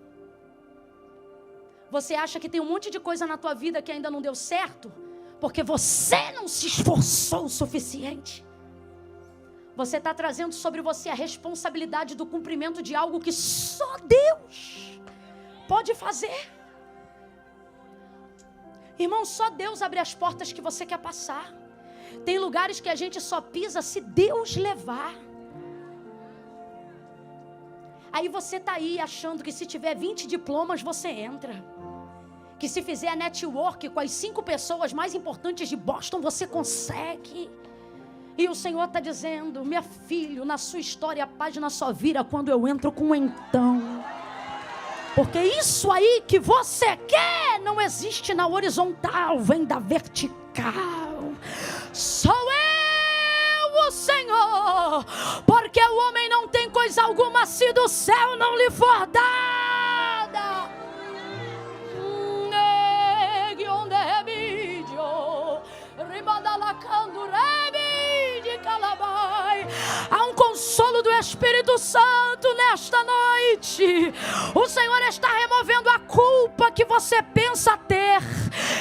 Você acha que tem um monte de coisa na tua vida que ainda não deu certo, porque você não se esforçou o suficiente. Você está trazendo sobre você a responsabilidade do cumprimento de algo que só Deus pode fazer. Irmão, só Deus abre as portas que você quer passar. Tem lugares que a gente só pisa se Deus levar. Aí você está aí achando que se tiver 20 diplomas você entra. Que se fizer a network com as 5 pessoas mais importantes de Boston você consegue. E o Senhor está dizendo: minha filha, na sua história a página só vira quando eu entro com um então. Porque isso aí que você quer não existe na horizontal, vem da vertical. Sou eu, o Senhor, porque o homem não tem coisa alguma se do céu não lhe for dada. Há um consolo do Espírito Santo nesta noite. O Senhor está removendo a culpa que você pensa ter,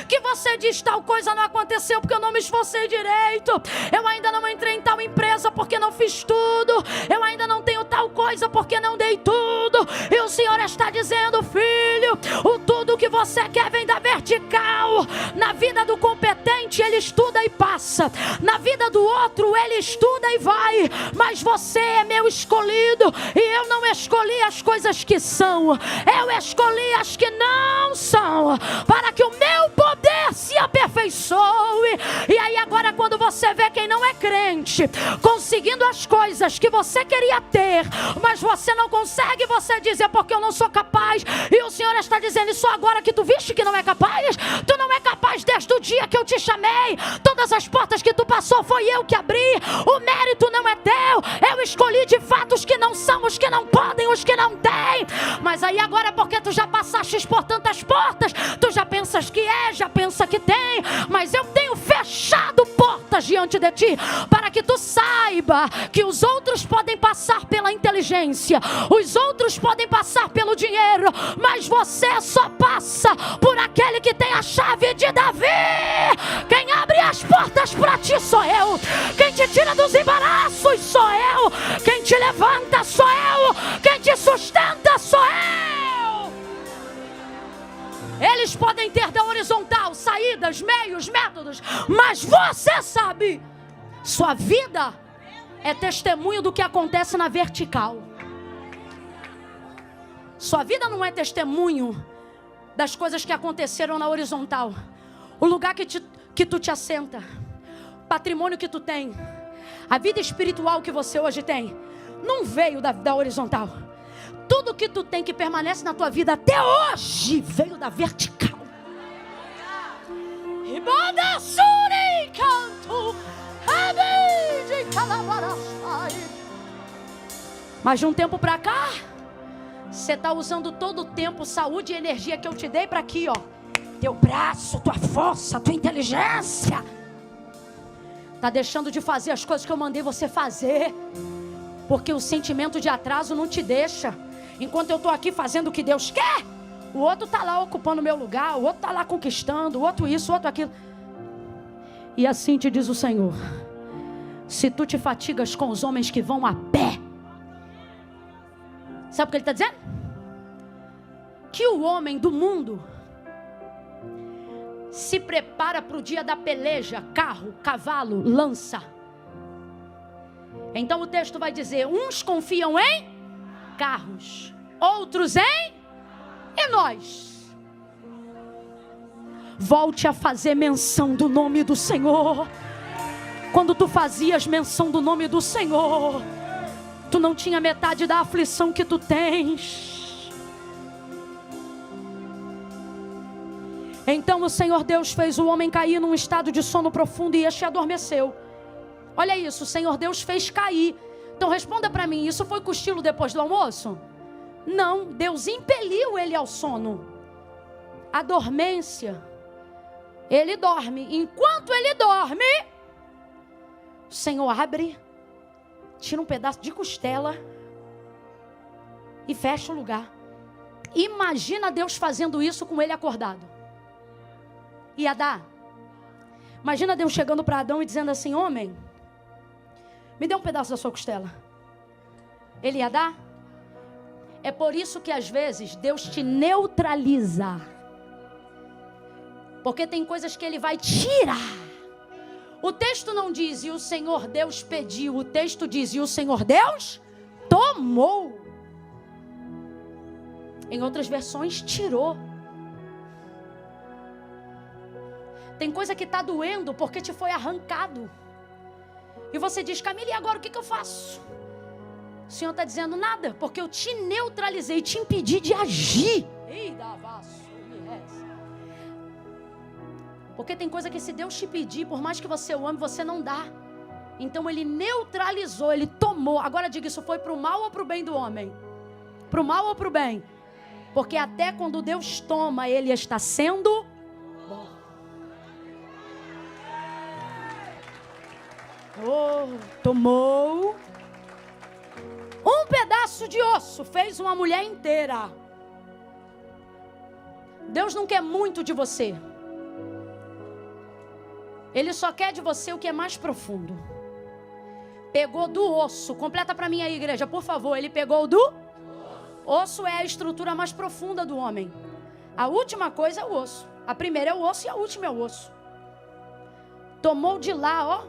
que você diz: tal coisa não aconteceu porque eu não me esforcei direito, eu ainda não entrei em tal empresa porque não fiz tudo, eu ainda não tenho tal coisa porque não dei tudo. E o Senhor está dizendo: filho, o tudo que você quer vem da vertical. Na vida do competente ele estuda e passa, na vida do outro ele estuda e vai, mas você é meu escolhido, e eu não escolhi as coisas que são, eu escolhi as que não são, para que o meu poder se aperfeiçoe. E aí agora, quando você vê quem não é crente conseguindo as coisas que você queria ter, mas você não consegue, você diz: é porque eu não sou capaz. E o Senhor está dizendo: isso agora que tu viste que não é capaz? Tu não é capaz desde o dia que eu te chamei. Todas as portas que tu passou foi eu que abri. O mérito não é teu, eu escolhi de fato os que não são, os que não podem, os que não têm. Mas aí agora, porque tu já passaste por tantas portas, tu já pensas que já pensa que tem, mas eu tenho fechado portas diante de ti, para que tu saiba que os outros podem passar pela inteligência, os outros podem passar pelo dinheiro, mas você só passa por aquele que tem a chave de Davi. Quem abre as portas para ti sou eu, quem te tira dos embaraços sou eu, quem te levanta sou eu, quem te sustenta sou eu. Eles podem ter da horizontal saídas, meios, métodos, mas você sabe, sua vida é testemunho do que acontece na vertical. Sua vida não é testemunho das coisas que aconteceram na horizontal. O lugar que tu te assenta, o patrimônio que tu tem, a vida espiritual que você hoje tem, não veio da horizontal. Tudo que tu tem que permanece na tua vida até hoje veio da vertical. Mas de um tempo pra cá, você está usando todo o tempo, saúde e energia que eu te dei para aqui, ó. Teu braço, tua força, tua inteligência. Está deixando de fazer as coisas que eu mandei você fazer, porque o sentimento de atraso não te deixa. Enquanto eu estou aqui fazendo o que Deus quer, o outro está lá ocupando o meu lugar, o outro está lá conquistando, o outro isso, o outro aquilo. E assim te diz o Senhor: se tu te fatigas com os homens que vão a pé, sabe o que ele está dizendo? Que o homem do mundo se prepara para o dia da peleja, carro, cavalo, lança. Então o texto vai dizer: uns confiam em carros, outros em... E nós? Volte a fazer menção do nome do Senhor. Quando tu fazias menção do nome do Senhor, tu não tinha metade da aflição que tu tens. Então o Senhor Deus fez o homem cair num estado de sono profundo e este adormeceu. Olha isso, o Senhor Deus fez cair. Então responda para mim, isso foi cochilo depois do almoço? Não, Deus impeliu ele ao sono. A dormência. Ele dorme. Enquanto ele dorme, o Senhor abre, tira um pedaço de costela e fecha o lugar. Imagina Deus fazendo isso com ele acordado. Ia dar. Imagina Deus chegando para Adão e dizendo assim: homem, me dê um pedaço da sua costela. Ele ia dar? É por isso que às vezes Deus te neutraliza. Porque tem coisas que Ele vai tirar. O texto não diz: e o Senhor Deus pediu. O texto diz: e o Senhor Deus tomou. Em outras versões, tirou. Tem coisa que está doendo porque te foi arrancado. E você diz, Camila, e agora o que eu faço? O Senhor está dizendo nada, porque eu te neutralizei, te impedi de agir. Porque tem coisa que se Deus te pedir, por mais que você o ame, você não dá. Então Ele neutralizou, Ele tomou. Agora diga, isso foi para o mal ou para o bem do homem? Para o mal ou para o bem? Porque até quando Deus toma, Ele está sendo bom. Tomou um pedaço de osso, fez uma mulher inteira. Deus não quer muito de você. Ele só quer de você o que é mais profundo. Pegou do osso. Completa para mim aí, igreja, por favor. Ele pegou do osso. É a estrutura mais profunda do homem. A última coisa é o osso. A primeira é o osso e a última é o osso. Tomou de lá, ó,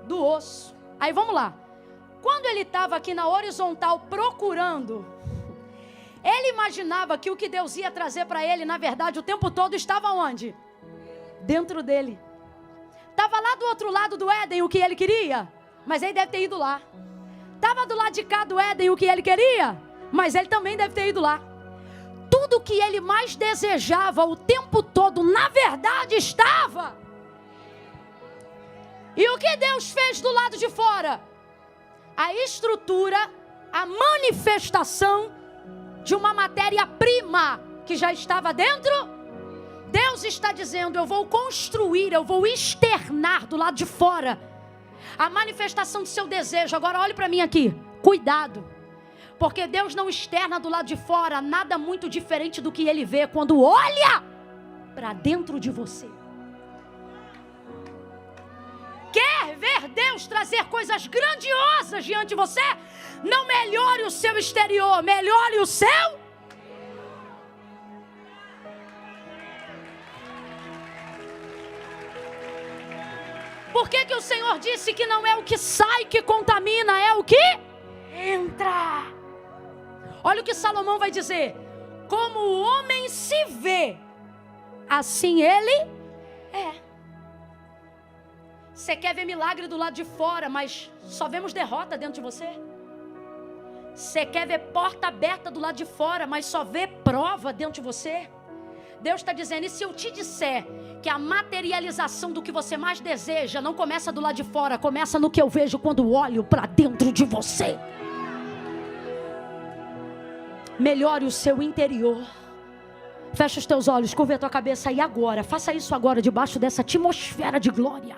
do osso. Aí vamos lá. Quando ele estava aqui na horizontal procurando, ele imaginava que o que Deus ia trazer para ele, na verdade, o tempo todo estava onde? Dentro dele. Estava lá do outro lado do Éden o que ele queria, mas ele deve ter ido lá. Estava do lado de cá do Éden o que ele queria, mas ele também deve ter ido lá. Tudo que ele mais desejava o tempo todo, na verdade, estava. E o que Deus fez do lado de fora? A estrutura, a manifestação de uma matéria-prima que já estava dentro. Deus está dizendo, eu vou construir, eu vou externar do lado de fora a manifestação do seu desejo. Agora olhe para mim aqui, cuidado, porque Deus não externa do lado de fora nada muito diferente do que Ele vê quando olha para dentro de você. Quer ver Deus trazer coisas grandiosas diante de você? Não melhore o seu exterior, melhore o seu. Por que o Senhor disse que não é o que sai que contamina, é o que entra? Olha o que Salomão vai dizer. Como o homem se vê, assim ele é. Você quer ver milagre do lado de fora, mas só vemos derrota dentro de você? Você quer ver porta aberta do lado de fora, mas só vê prova dentro de você? Deus está dizendo, e se eu te disser que a materialização do que você mais deseja não começa do lado de fora, começa no que eu vejo quando olho para dentro de você? Melhore o seu interior. Fecha os teus olhos, curva a tua cabeça e agora, faça isso agora debaixo dessa atmosfera de glória.